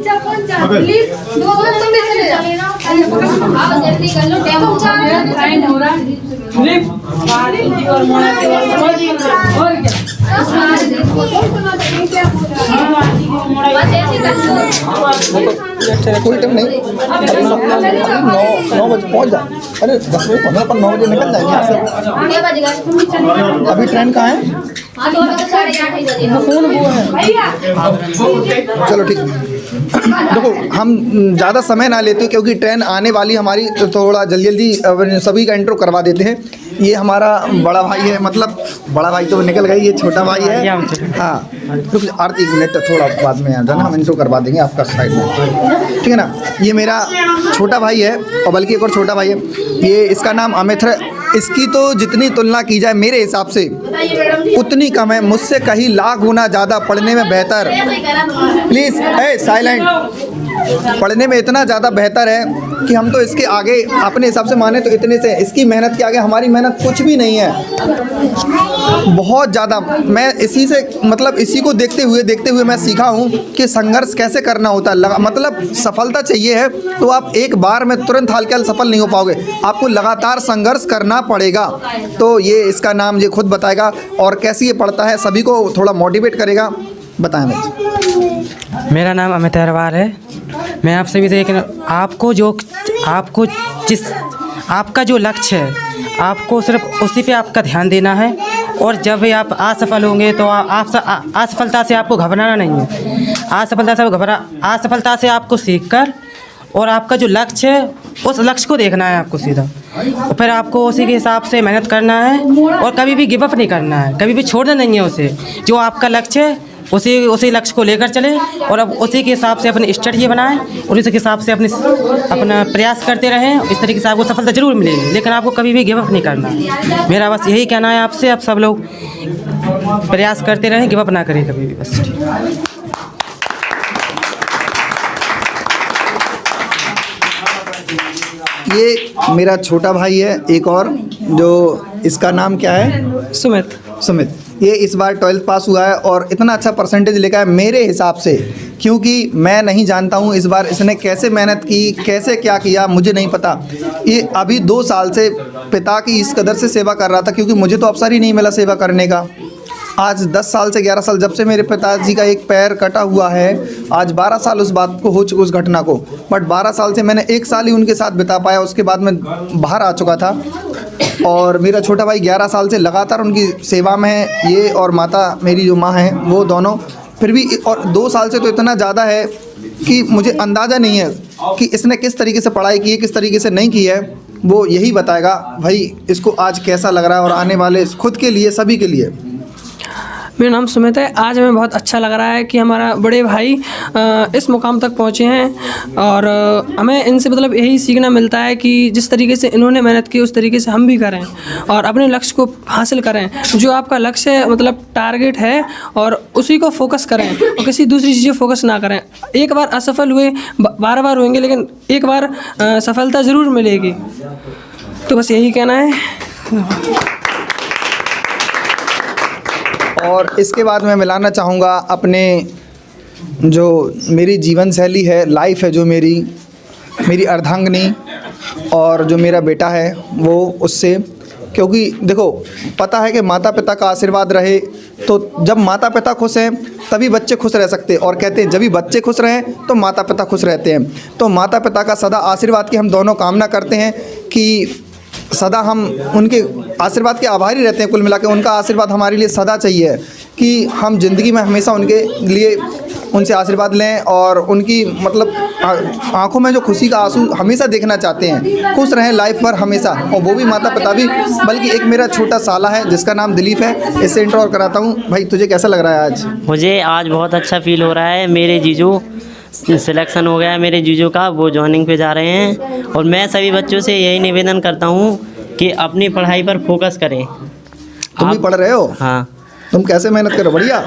कर लो, कोई टाइम नहीं, अभी 9 बजे पहुँच जा। अरे 10 बजे पहुँचना, पर 9 बजे निकल जाएंगे यहाँ से। अभी ट्रेन कहाँ है? फोन वो है। चलो ठीक। देखो हम ज़्यादा समय ना लेते क्योंकि ट्रेन आने वाली हमारी, तो थोड़ा जल्दी जल्दी सभी का इंट्रो करवा देते हैं। ये हमारा बड़ा भाई है, मतलब बड़ा भाई तो निकल गई, ये छोटा भाई है। हाँ रुक आरती, 1 मिनट थोड़ा बाद में आ जाना, हम इंट्रो करवा देंगे आपका साइड में, ठीक है ना। ये मेरा छोटा भाई है, और बल्कि एक और छोटा भाई है, ये इसका नाम अमित है। इसकी तो जितनी तुलना की जाए मेरे हिसाब से उतनी कम है, मुझसे कहीं लाख गुना ज़्यादा पढ़ने में बेहतर। Please silent. पढ़ने में इतना ज़्यादा बेहतर है कि हम तो इसके आगे अपने हिसाब से माने तो इतने से, इसकी मेहनत के आगे हमारी मेहनत कुछ भी नहीं है, बहुत ज़्यादा। मैं इसी से मतलब इसी को देखते हुए मैं सीखा हूँ कि संघर्ष कैसे करना होता है। मतलब सफलता चाहिए है तो आप एक बार में तुरंत हाल सफल नहीं हो पाओगे, आपको लगातार संघर्ष करना पड़ेगा। तो ये इसका नाम ये खुद बताएगा, और कैसे ये पढ़ता है, सभी को थोड़ा मोटिवेट करेगा। बताएं बच्चे। मेरा नाम अमित अग्रवाल है। मैं आपसे भी आपका जो लक्ष्य है, आपको सिर्फ उसी पे आपका ध्यान देना है, और जब भी आप असफल होंगे तो असफलता से आपको घबराना नहीं है। असफलता से आपको सीखकर और आपका जो लक्ष्य है उस लक्ष्य को देखना है आपको सीधा, और फिर आपको उसी के हिसाब से मेहनत करना है, और कभी भी गिव अप नहीं करना है, कभी भी छोड़ना नहीं है उसे। जो आपका लक्ष्य है उसी लक्ष्य को लेकर चले, और अब उसी के हिसाब से अपनी स्ट्रेटजी बनाएं, और उसी के हिसाब से अपना प्रयास करते रहें। इस तरीके से आपको सफलता जरूर मिलेगी, लेकिन आपको कभी भी गिव अप नहीं करना। मेरा बस यही कहना है आपसे, आप सब लोग प्रयास करते रहें, गिव अप ना करें कभी भी, बस। ये मेरा छोटा भाई है एक और, जो इसका नाम क्या है? सुमित। ये इस बार 12th पास हुआ है और इतना अच्छा परसेंटेज लेकर है मेरे हिसाब से, क्योंकि मैं नहीं जानता हूँ इस बार इसने कैसे मेहनत की, कैसे क्या किया, मुझे नहीं पता। ये अभी 2 साल से पिता की इस कदर से सेवा कर रहा था, क्योंकि मुझे तो अवसर ही नहीं मिला सेवा करने का। आज 10 साल से 11 साल, जब से मेरे पिताजी का एक पैर कटा हुआ है, आज 12 साल उस बात को हो चुके, उस घटना को। बट 12 साल से मैंने 1 साल ही उनके साथ बिता पाया, उसके बाद मैं बाहर आ चुका था। और मेरा छोटा भाई 11 साल से लगातार उनकी सेवा में है, ये और माता मेरी जो माँ हैं वो दोनों। फिर भी और 2 साल से तो इतना ज़्यादा है कि मुझे अंदाज़ा नहीं है कि इसने किस तरीके से पढ़ाई की है, किस तरीके से नहीं की है। वो यही बताएगा भाई इसको आज कैसा लग रहा है, और आने वाले खुद के लिए, सभी के लिए। मेरा नाम सुमित है। आज हमें बहुत अच्छा लग रहा है कि हमारा बड़े भाई इस मुकाम तक पहुँचे हैं, और हमें इनसे मतलब यही सीखना मिलता है कि जिस तरीके से इन्होंने मेहनत की उस तरीके से हम भी करें और अपने लक्ष्य को हासिल करें। जो आपका लक्ष्य है, मतलब टारगेट है, और उसी को फोकस करें और किसी दूसरी चीज़ें फोकस ना करें। एक बार असफल हुए, बार बार होंगे, लेकिन एक बार सफलता ज़रूर मिलेगी। तो बस यही कहना है। और इसके बाद मैं मिलाना चाहूँगा अपने जो मेरी जीवन शैली है, लाइफ है, जो मेरी अर्धांगिनी और जो मेरा बेटा है वो उससे। क्योंकि देखो पता है कि माता पिता का आशीर्वाद रहे तो जब माता पिता खुश हैं तभी बच्चे खुश रह सकते हैं, और कहते हैं जब भी बच्चे खुश रहें तो माता पिता खुश रहते हैं। तो माता पिता का सदा आशीर्वाद की हम दोनों कामना करते हैं कि सदा हम उनके आशीर्वाद के आभारी रहते हैं। कुल मिला के उनका आशीर्वाद हमारे लिए सदा चाहिए कि हम ज़िंदगी में हमेशा उनके लिए उनसे आशीर्वाद लें, और उनकी मतलब आंखों में जो खुशी का आंसू हमेशा देखना चाहते हैं। खुश रहें लाइफ पर हमेशा, और वो भी माता पिता भी। बल्कि एक मेरा छोटा साला है जिसका नाम दिलीप है, इससे इंट्रो और कराता हूँ। भाई तुझे कैसा लग रहा है आज? मुझे आज बहुत अच्छा फील हो रहा है। मेरे जीजू सिलेक्शन हो गया है, मेरे जीजू का, वो जॉइनिंग पे जा रहे हैं। और मैं सभी बच्चों से यही निवेदन करता हूँ कि अपनी पढ़ाई पर फोकस करें। तुम भी पढ़ रहे हो? हाँ। तुम कैसे मेहनत करो? बढ़िया।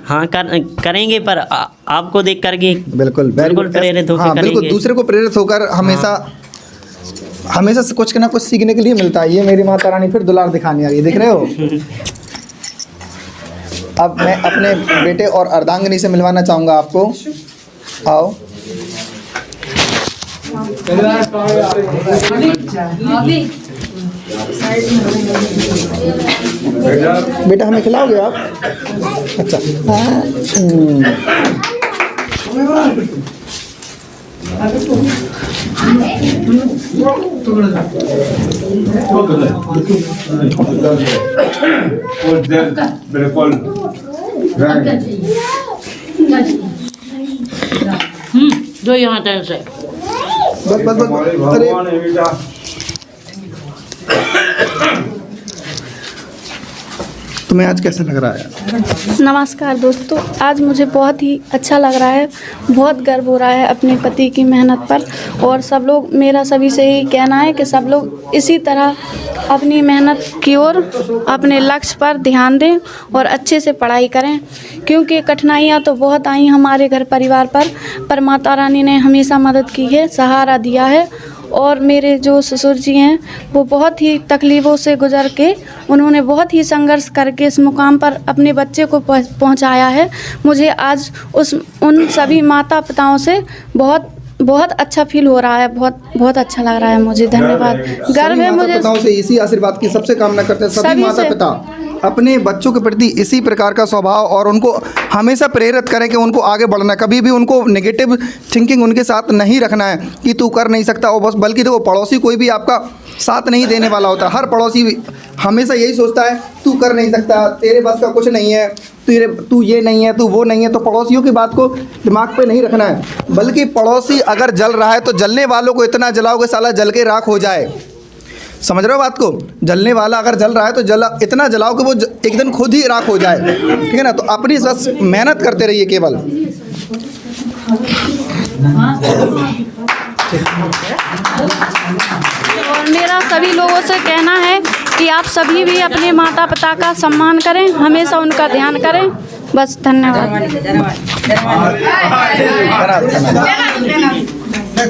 हाँ करेंगे, पर आपको देख करके बिल्कुल प्रेरित होकर हाँ, बिल्कुल दूसरे को प्रेरित होकर हमेशा से कुछ ना कुछ सीखने के लिए मिलता है। ये मेरी माता रानी फिर दुलार दिखाने आ गई, देख रहे हो। अब मैं अपने बेटे और अर्धांगिनी से मिलवाना चाहूँगा आपको। आओ। बेटा हमें खिलाओगे आप? अच्छा बिल्कुल जो यहाँ तक से बस बस बस अरे तुम्हें आज कैसा लग रहा है? नमस्कार दोस्तों, आज मुझे बहुत ही अच्छा लग रहा है। बहुत गर्व हो रहा है अपने पति की मेहनत पर। और सब लोग, मेरा सभी से ही कहना है कि सब लोग इसी तरह अपनी मेहनत की ओर, अपने लक्ष्य पर ध्यान दें और अच्छे से पढ़ाई करें, क्योंकि कठिनाइयाँ तो बहुत आई हमारे घर परिवार पर माता रानी ने हमेशा मदद की है, सहारा दिया है। और मेरे जो ससुर जी हैं वो बहुत ही तकलीफ़ों से गुजर के, उन्होंने बहुत ही संघर्ष करके इस मुकाम पर अपने बच्चे को पहुंचाया है। मुझे आज उन सभी माता पिताओं से बहुत अच्छा फील हो रहा है। बहुत अच्छा लग रहा है मुझे। धन्यवाद। गर्व है मुझे। पिताओं से इसी आशीर्वाद की सबसे कामना करते हैं सभी माता पिता, अपने बच्चों के प्रति इसी प्रकार का स्वभाव और उनको हमेशा प्रेरित करें कि उनको आगे बढ़ना है। कभी भी उनको नेगेटिव थिंकिंग उनके साथ नहीं रखना है कि तू कर नहीं सकता, और बस बल्कि देखो पड़ोसी कोई भी आपका साथ नहीं देने वाला होता। हर पड़ोसी हमेशा यही सोचता है तू कर नहीं सकता, तेरे बस का कुछ नहीं है, तू ये नहीं है, तू वो नहीं है। तो पड़ोसियों की बात को दिमाग पे नहीं रखना है, बल्कि पड़ोसी अगर जल रहा है तो जलने वालों को इतना जलाओ कि साला जल के राख हो जाए। समझ रहे हो बात को? जलने वाला अगर जल रहा है तो इतना जलाओ कि वो एक दिन खुद ही राख हो जाए। ठीक है ना? तो अपनी बस मेहनत करते रहिए केवल। और मेरा सभी लोगों से कहना है कि आप सभी भी अपने माता पिता का सम्मान करें, हमेशा उनका ध्यान करें। बस धन्यवाद।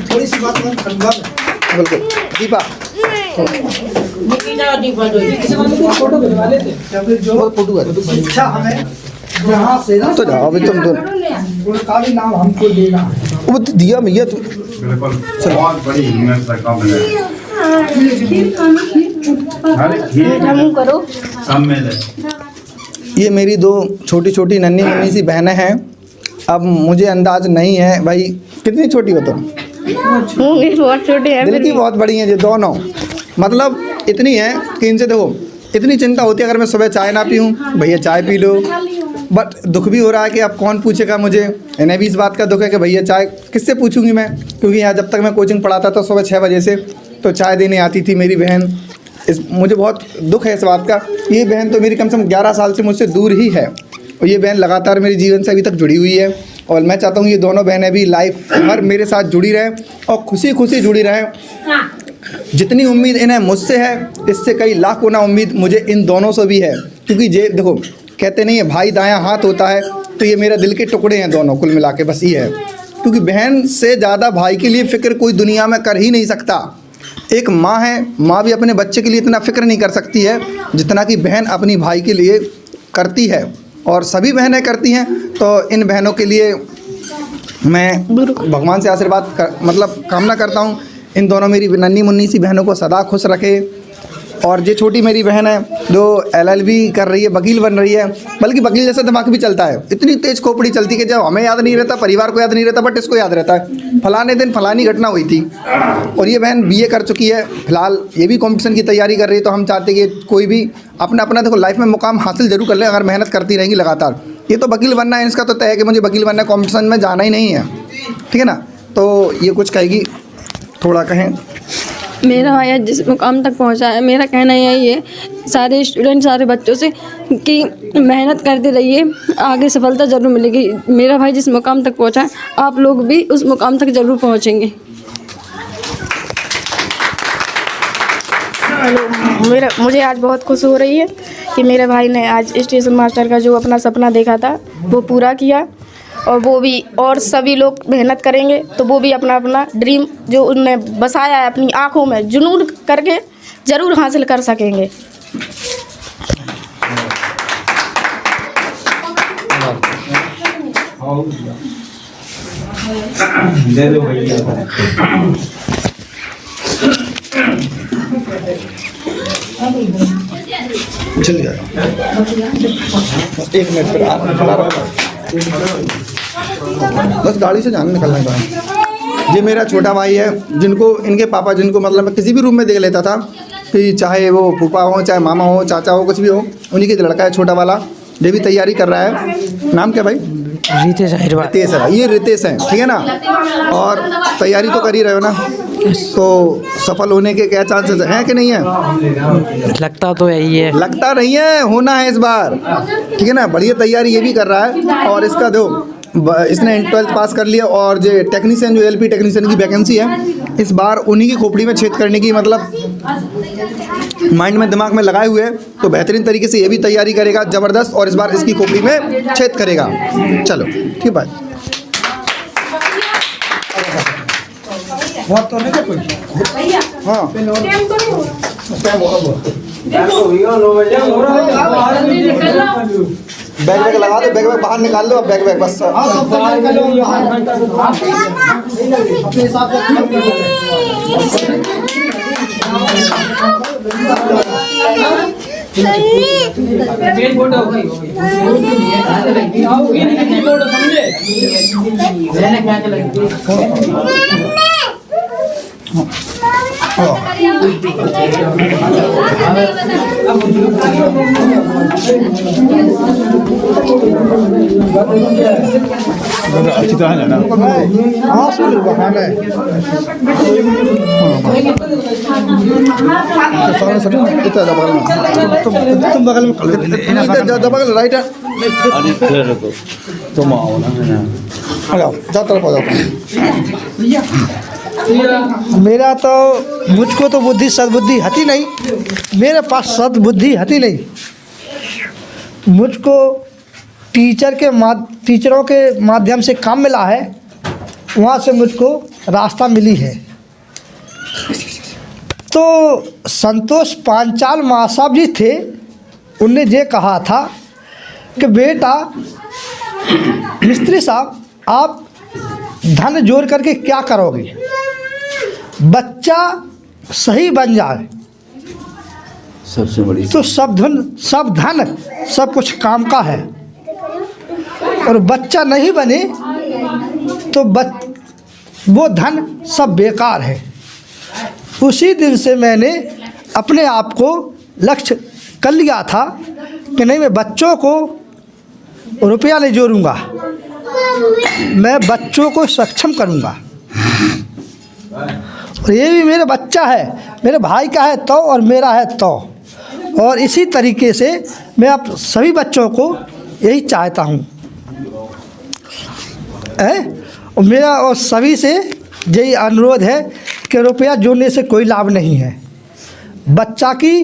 थोड़ी सी बात बिल्कुल दीपा तो जाओ अभी तुम उनका भी नाम हमको देना है। वो तो दिया भैया तू। बहुत बड़ी हिम्मत का काम है। करो। ये मेरी दो छोटी छोटी नन्ही मुन्नी सी बहनें हैं। अब मुझे अंदाज नहीं है भाई कितनी छोटी हो तुम? बहुत छोटी है। दिल की बहुत बड़ी हैं ये दोनों। मतलब इतनी है कि इनसे देखो इतनी चिंता होती है अगर मैं सुबह चाय ना पीऊँ, भैया चाय पी लो। बट दुख भी हो रहा है कि अब कौन पूछेगा मुझे। इन्हें भी इस बात का दुख है कि भैया चाय किससे पूछूंगी मैं, क्योंकि यहाँ जब तक मैं कोचिंग पढ़ाता था सुबह 6 बजे से, तो चाय देने आती थी मेरी बहन। मुझे बहुत दुख है इस बात का। ये बहन तो मेरी कम से कम 11 साल से मुझसे दूर ही है, और ये बहन लगातार मेरे जीवन से अभी तक जुड़ी हुई है। और मैं चाहता हूँ ये दोनों बहनें भी लाइफ भर मेरे साथ जुड़ी रहें और खुशी खुशी जुड़ी रहें। जितनी उम्मीद इन्हें मुझसे है, इससे कई लाख गुना उम्मीद मुझे इन दोनों से भी है। क्योंकि ये देखो कहते नहीं है भाई दायां हाथ होता है, तो ये मेरा दिल के टुकड़े हैं दोनों कुल मिला के, बस ये है। क्योंकि बहन से ज़्यादा भाई के लिए फ़िक्र कोई दुनिया में कर ही नहीं सकता। एक माँ है, माँ भी अपने बच्चे के लिए इतना फ़िक्र नहीं कर सकती है जितना कि बहन अपनी भाई के लिए करती है, और सभी बहनें करती हैं। तो इन बहनों के लिए मैं भगवान से आशीर्वाद कामना करता हूँ इन दोनों मेरी नन्ही मुन्नी सी बहनों को सदा खुश रखे। और ये छोटी मेरी बहन है जो LLB कर रही है, वकील बन रही है, बल्कि वकील जैसा दिमाग भी चलता है। इतनी तेज़ खोपड़ी चलती कि जब हमें याद नहीं रहता, परिवार को याद नहीं रहता, बट इसको याद रहता है फलाने दिन फलानी घटना हुई थी। और ये बहन BA कर चुकी है, फिलहाल ये भी कंपटीशन की तैयारी कर रही है। तो हम चाहते हैं कि कोई भी अपना अपना देखो लाइफ में मुकाम हासिल जरूर कर ले अगर मेहनत करती रहेगी लगातार। ये तो वकील बनना है, इसका तो तय है कि मुझे वकील बनना है, कॉम्पिटिशन में जाना ही नहीं है। ठीक है ना? तो ये कुछ कहेगी, थोड़ा कहें। मेरा भाई जिस मुकाम तक पहुंचा है, मेरा कहना यही है सारे स्टूडेंट, सारे बच्चों से कि मेहनत करते रहिए, आगे सफलता ज़रूर मिलेगी। मेरा भाई जिस मुकाम तक पहुंचा है, आप लोग भी उस मुकाम तक ज़रूर पहुंचेंगे। मुझे आज बहुत खुशी हो रही है कि मेरे भाई ने आज स्टेशन मास्टर का जो अपना सपना देखा था वो पूरा किया, और वो भी और सभी लोग मेहनत करेंगे तो वो भी अपना अपना ड्रीम जो उनने बसाया है अपनी आँखों में जुनून करके ज़रूर हासिल कर सकेंगे। दे दो भैया। चलिए बस 1 मिनट पर आप खड़ा रहो, बस गाड़ी से जाने निकलना है। ये मेरा छोटा भाई है, जिनको इनके पापा, जिनको मतलब मैं किसी भी रूम में देख लेता था कि चाहे वो फूफा हो, चाहे मामा हो, चाचा हो, कुछ भी हो, उन्हीं के लड़का है छोटा वाला। ये भी तैयारी कर रहा है। नाम क्या भाई? रितेश अहिरवार। रितेश है, ये रितेश है, ठीक है ना। और तैयारी तो कर ही रहे हो ना, तो सफल होने के क्या चांसेस हैं कि नहीं है? लगता तो यही है। लगता नहीं है, होना है इस बार, ठीक है ना। बढ़िया तैयारी ये भी कर रहा है। और इसका दो इसने 12th पास कर लिया, और जो टेक्नीशियन, जो LP टेक्नीशियन की वैकेंसी है, इस बार उन्हीं की खोपड़ी में छेद करने की मतलब माइंड में, दिमाग में लगाए हुए है। तो बेहतरीन तरीके से ये भी तैयारी करेगा ज़बरदस्त, और इस बार इसकी खोपड़ी में छेद करेगा। चलो ठीक बात। बहुत तो नहीं क्या कोई? हाँ बैग लगा दो, बैग बाहर निकाल दो, अब बैग बस अच्छी तरह है ना। हाँ सुन बहाना है। तुम बगल में बगल राइट है। तुम आओ ना, जाओ तरफ आ जाओ। मेरा तो, मुझको तो बुद्धि सद्बुद्धि हती नहीं, मेरे पास सद्बुद्धि हती नहीं। मुझको टीचरों के माध्यम से काम मिला है, वहाँ से मुझको रास्ता मिली है। तो संतोष पांचाल महासाब जी थे, उनने ये कहा था कि बेटा मिस्त्री साहब, आप धन जोड़ करके क्या करोगे? बच्चा सही बन जाए सबसे बड़ी, तो सब धन सब कुछ काम का है, और बच्चा नहीं बने तो वो धन सब बेकार है। उसी दिन से मैंने अपने आप को लक्ष्य कर लिया था कि नहीं, मैं बच्चों को रुपया नहीं जोड़ूंगा, मैं बच्चों को सक्षम करूंगा। और ये भी मेरा बच्चा है, मेरे भाई का है तो, और मेरा है तो। और इसी तरीके से मैं आप सभी बच्चों को यही चाहता हूँ। और मेरा और सभी से यही अनुरोध है कि रुपया जोड़ने से कोई लाभ नहीं है। बच्चा की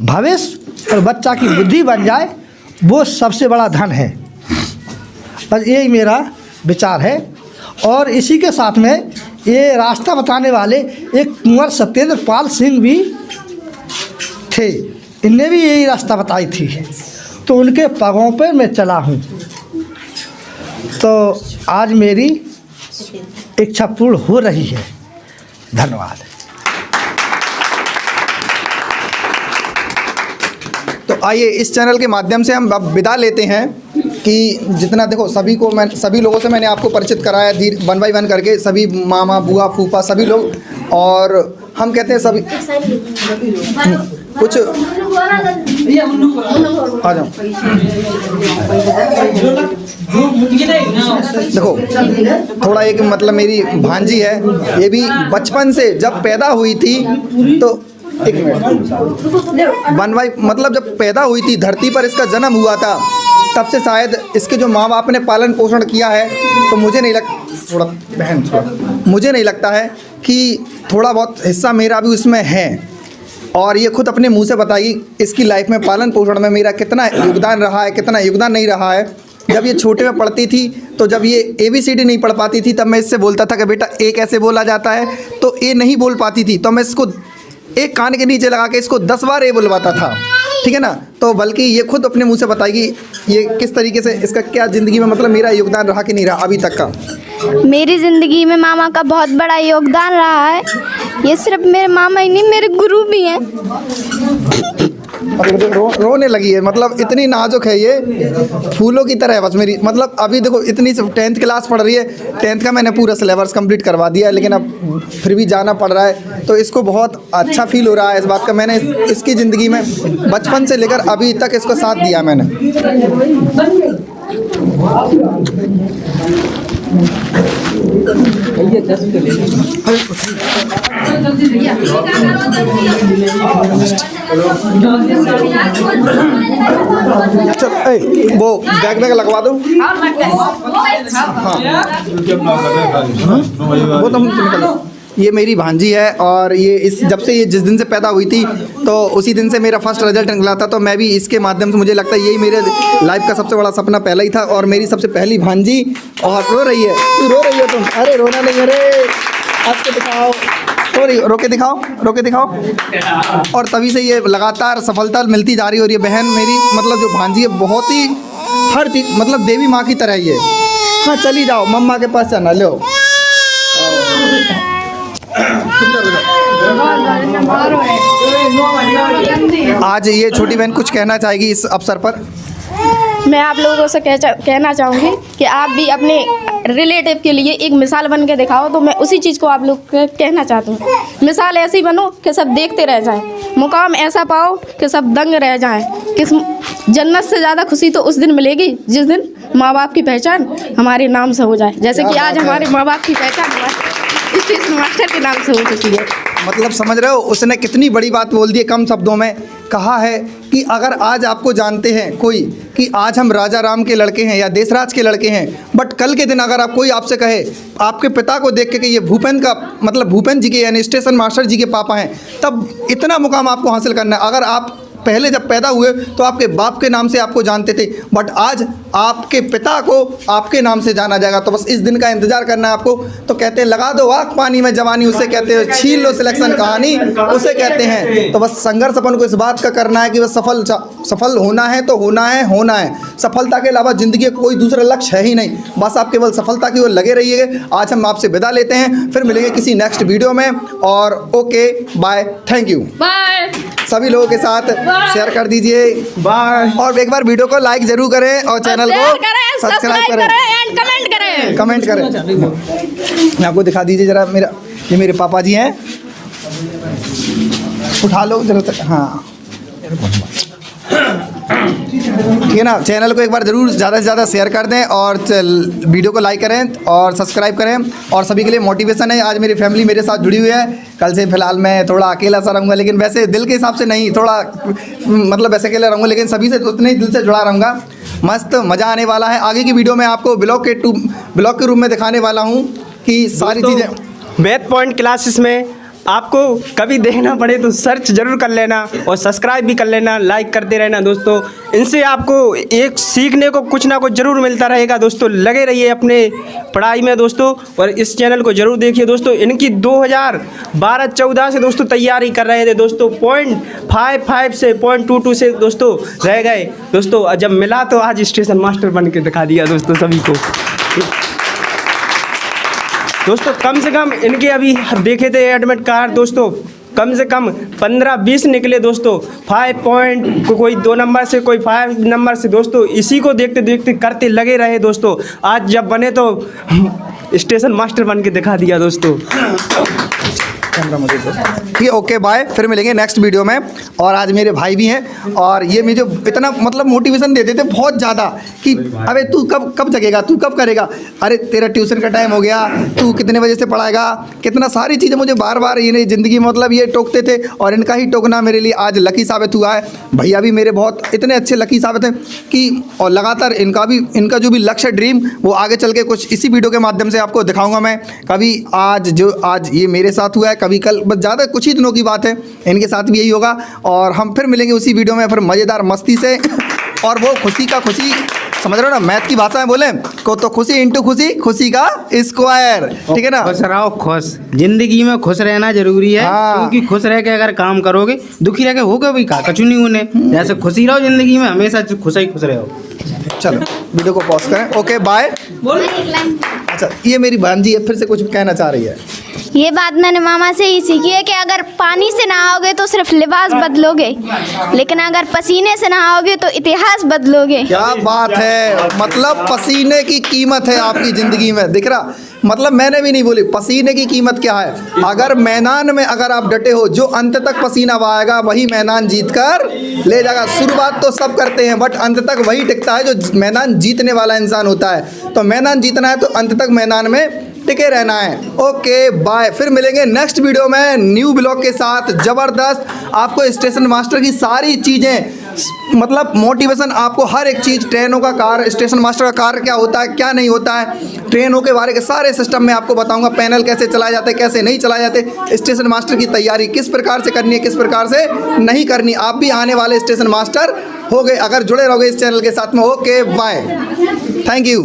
भविष्य और बच्चा की बुद्धि बन जाए, वो सबसे बड़ा धन है। बस यही मेरा विचार है। और इसी के साथ में ये रास्ता बताने वाले एक कुंवर सत्येंद्र पाल सिंह भी थे, इनने भी यही रास्ता बताई थी, तो उनके पगों पर मैं चला हूँ। तो आज मेरी इच्छा पूर्ण हो रही है। धन्यवाद। तो आइए इस चैनल के माध्यम से हम अब विदा लेते हैं कि जितना देखो सभी लोगों से मैंने आपको परिचित कराया वन बाई वन करके, सभी मामा बुआ फूफा सभी लोग। और हम कहते हैं सभी कुछ आ जाओ। देखो थोड़ा एक मतलब मेरी भांजी है, ये भी बचपन से जब पैदा हुई थी तो एक मिनट बनवाई मतलब जब पैदा हुई थी धरती पर इसका जन्म हुआ था, तब से शायद इसके जो माँ बाप ने पालन पोषण किया है, तो मुझे नहीं मुझे नहीं लगता है कि थोड़ा बहुत हिस्सा मेरा भी उसमें है। और ये खुद अपने मुंह से बताएगी इसकी लाइफ में पालन पोषण में मेरा कितना योगदान रहा है, कितना योगदान नहीं रहा है। जब ये छोटे में पढ़ती थी तो जब ये ABCD नहीं पढ़ पाती थी, तब मैं इससे बोलता था कि बेटा ए कैसे बोला जाता है, तो ए नहीं बोल पाती थी तो मैं इसको एक कान के नीचे लगा के इसको 10 बार ए बुलवाता था, ठीक है ना। तो बल्कि ये खुद अपने मुंह से बताएगी ये किस तरीके से इसका क्या ज़िंदगी में मतलब मेरा योगदान रहा कि नहीं रहा अभी तक का। मेरी ज़िंदगी में मामा का बहुत बड़ा योगदान रहा है। ये सिर्फ मेरे मामा ही नहीं, मेरे गुरु भी हैं। रोने लगी है, मतलब इतनी नाजुक है ये, फूलों की तरह है बस मेरी। मतलब अभी देखो इतनी 10th क्लास पढ़ रही है, 10th का मैंने पूरा सिलेबस कंप्लीट करवा दिया है, लेकिन अब फिर भी जाना पड़ रहा है। तो इसको बहुत अच्छा फील हो रहा है इस बात का। मैंने इसकी ज़िंदगी में बचपन से लेकर अभी तक इसको साथ दिया मैंने। चल वो बैग लगवा दो। वो तो निकल। ये मेरी भांजी है और ये जब से ये जिस दिन से पैदा हुई थी तो उसी दिन से मेरा फर्स्ट रिजल्ट निकला था। तो मैं भी इसके माध्यम से, मुझे लगता है यही मेरे लाइफ का सबसे बड़ा सपना पहला ही था। और मेरी सबसे पहली भांजी, और रो रही है, तू रो रही है तुम? अरे रोना नहीं, अरे आपको दिखाओ, सॉरी, रोके दिखाओ, रोके दिखाओ। और तभी से ये लगातार सफलता मिलती जा रही है। और ये बहन मेरी, मतलब जो भांजी है, बहुत ही हर चीज़, मतलब देवी माँ की तरह ही है। हाँ चली जाओ, मम्मा के पास जाना, लो। आज ये छोटी बहन कुछ कहना चाहेगी इस अवसर पर। मैं आप लोगों से कहना चाहूँगी कि आप भी अपने रिलेटिव के लिए एक मिसाल बन के दिखाओ। तो मैं उसी चीज़ को आप लोग को कहना चाहती हूँ। मिसाल ऐसी बनो कि सब देखते रह जाएं, मुकाम ऐसा पाओ कि सब दंग रह जाएं। किस जन्नत से ज़्यादा खुशी तो उस दिन मिलेगी जिस दिन माँ बाप की पहचान हमारे नाम से हो जाए। जैसे कि आज हमारे माँ बाप की पहचान हमारे स्टेशन मास्टर के नाम से हो चुकी है। मतलब समझ रहे हो, उसने कितनी बड़ी बात बोल दी है। कम शब्दों में कहा है कि अगर आज आपको जानते हैं कोई कि आज हम राजा राम के लड़के हैं या देशराज के लड़के हैं, बट कल के दिन अगर आप कोई आपसे कहे आपके पिता को देख के कि ये भूपेन का, मतलब भूपेन जी के यानी स्टेशन मास्टर जी के पापा हैं, तब इतना मुकाम आपको हासिल करना है। अगर आप पहले जब पैदा हुए तो आपके बाप के नाम से आपको जानते थे, बट आज आपके पिता को आपके नाम से जाना जाएगा। तो बस इस दिन का इंतजार करना है आपको। तो कहते हैं लगा दो आग पानी में जवानी, उसे कहते हैं छीन लो सिलेक्शन कहानी, उसे कहते हैं। तो बस संघर्ष अपन को इस बात का करना है कि बस सफल होना है तो होना है। सफलता के अलावा ज़िंदगी का कोई दूसरा लक्ष्य है ही नहीं। बस आप केवल सफलता की ओर लगे रहिएगा। आज हम आपसे विदा लेते हैं, फिर मिलेंगे किसी नेक्स्ट वीडियो में। और okay bye, thank you. Bye. सभी लोगों के साथ शेयर कर दीजिए, बाय। और एक बार वीडियो को लाइक जरूर करें और चैनल को सब्सक्राइब करें एंड कमेंट करें। मैं आपको दिखा दीजिए जरा, ये मेरे पापा जी हैं, उठा लो जरा तक। हाँ ठीक है ना। चैनल को एक बार ज़रूर ज़्यादा से ज़्यादा शेयर कर दें और वीडियो को लाइक करें और सब्सक्राइब करें। और सभी के लिए मोटिवेशन है, आज मेरी फैमिली मेरे साथ जुड़ी हुई है। कल से फ़िलहाल मैं थोड़ा अकेला सा रहूँगा, लेकिन वैसे दिल के हिसाब से नहीं, थोड़ा मतलब वैसे अकेला रहूँगा, लेकिन सभी से उतने ही दिल से जुड़ा रहूँगा। मस्त मज़ा आने वाला है। आगे की वीडियो में आपको ब्लॉग के रूप में दिखाने वाला हूँ कि सारी चीज़ें। मैथ पॉइंट क्लासेस में आपको कभी देखना पड़े तो सर्च जरूर कर लेना और सब्सक्राइब भी कर लेना, लाइक करते रहना दोस्तों। इनसे आपको एक सीखने को कुछ ना कुछ ज़रूर मिलता रहेगा दोस्तों। लगे रहिए अपने पढ़ाई में दोस्तों और इस चैनल को ज़रूर देखिए दोस्तों। इनकी 2012-14 से दोस्तों तैयारी कर रहे थे दोस्तों। 0.55 से 0.22 से दोस्तों रह गए दोस्तों। जब मिला तो आज स्टेशन मास्टर बन के दिखा दिया दोस्तों सभी को दोस्तों। कम से कम इनके अभी देखे थे एडमिट कार्ड दोस्तों, कम से कम 15-20 निकले दोस्तों। 5 पॉइंट कोई 2 नंबर से, कोई 5 नंबर से दोस्तों। इसी को देखते देखते करते लगे रहे दोस्तों। आज जब बने तो स्टेशन मास्टर बन के दिखा दिया दोस्तों। ठीक है, ओके बाय, फिर मिलेंगे नेक्स्ट वीडियो में। और आज मेरे भाई भी हैं और ये मुझे इतना मतलब मोटिवेशन देते थे बहुत ज़्यादा कि अबे तू कब जगेगा, तू कब करेगा, अरे तेरा ट्यूशन का टाइम हो गया, तू कितने बजे से पढ़ाएगा, कितना सारी चीज़ें मुझे बार बार ये ज़िंदगी में मतलब ये टोकते थे। और इनका ही टोकना मेरे लिए आज लकी साबित हुआ है। भैया भी मेरे बहुत इतने अच्छे लकी साबित हैं कि, और लगातार इनका जो भी लक्ष्य ड्रीम वो आगे चल के कुछ इसी वीडियो के माध्यम से आपको दिखाऊंगा मैं। कभी आज ये मेरे साथ हुआ है, कभी कल, बस ज़्यादा कुछ ही दिनों की बात है, इनके साथ भी यही होगा। और हम फिर मिलेंगे उसी वीडियो में, फिर मज़ेदार मस्ती से। और वो खुशी का खुशी, समझ रहे हो ना, मैथ की भाषा में बोले को तो खुशी इंटू खुशी, खुशी का स्क्वायर। ठीक है ना। खुश रहो, खुश जिंदगी में खुश रहना जरूरी है। क्योंकि खुश रह के अगर काम करोगे, दुखी रह के होगा भी का कचू नहीं होने। जैसे खुशी रहो जिंदगी में, हमेशा खुश ही खुश रहो। चलो वीडियो को पॉज करें, ओके बाय। अच्छा, ये मेरी भांजी है, फिर से कुछ कहना चाह रही है। ये बात मैंने मामा से ही सीखी है कि अगर पानी से नहाओगे तो सिर्फ लिबास बदलोगे, लेकिन अगर पसीने से नहाओगे तो इतिहास बदलोगे। क्या बात है, मतलब पसीने की कीमत है आपकी ज़िंदगी में, दिख रहा। मतलब मैंने भी नहीं बोली, पसीने की कीमत क्या है। अगर मैदान में अगर आप डटे हो, जो अंत तक पसीना बहाएगा वही मैदान जीत कर ले जाएगा। शुरुआत तो सब करते हैं बट अंत तक वही टिकता है जो मैदान जीतने वाला इंसान होता है। तो मैदान जीतना है तो अंत तक मैदान में टिके रहना है। ओके बाय, फिर मिलेंगे नेक्स्ट वीडियो में न्यू ब्लॉग के साथ। ज़बरदस्त आपको स्टेशन मास्टर की सारी चीज़ें, मतलब मोटिवेशन, आपको हर एक चीज़, ट्रेनों का कार्य, स्टेशन मास्टर का कार्य क्या होता है क्या नहीं होता है, ट्रेनों के बारे के सारे सिस्टम में आपको बताऊंगा। पैनल कैसे चलाए जाते हैं, कैसे नहीं चलाए जाते, स्टेशन मास्टर की तैयारी किस प्रकार से करनी है, किस प्रकार से नहीं करनी। आप भी आने वाले स्टेशन मास्टर हो गए अगर जुड़े रहोगे इस चैनल के साथ में। Okay bye, thank you.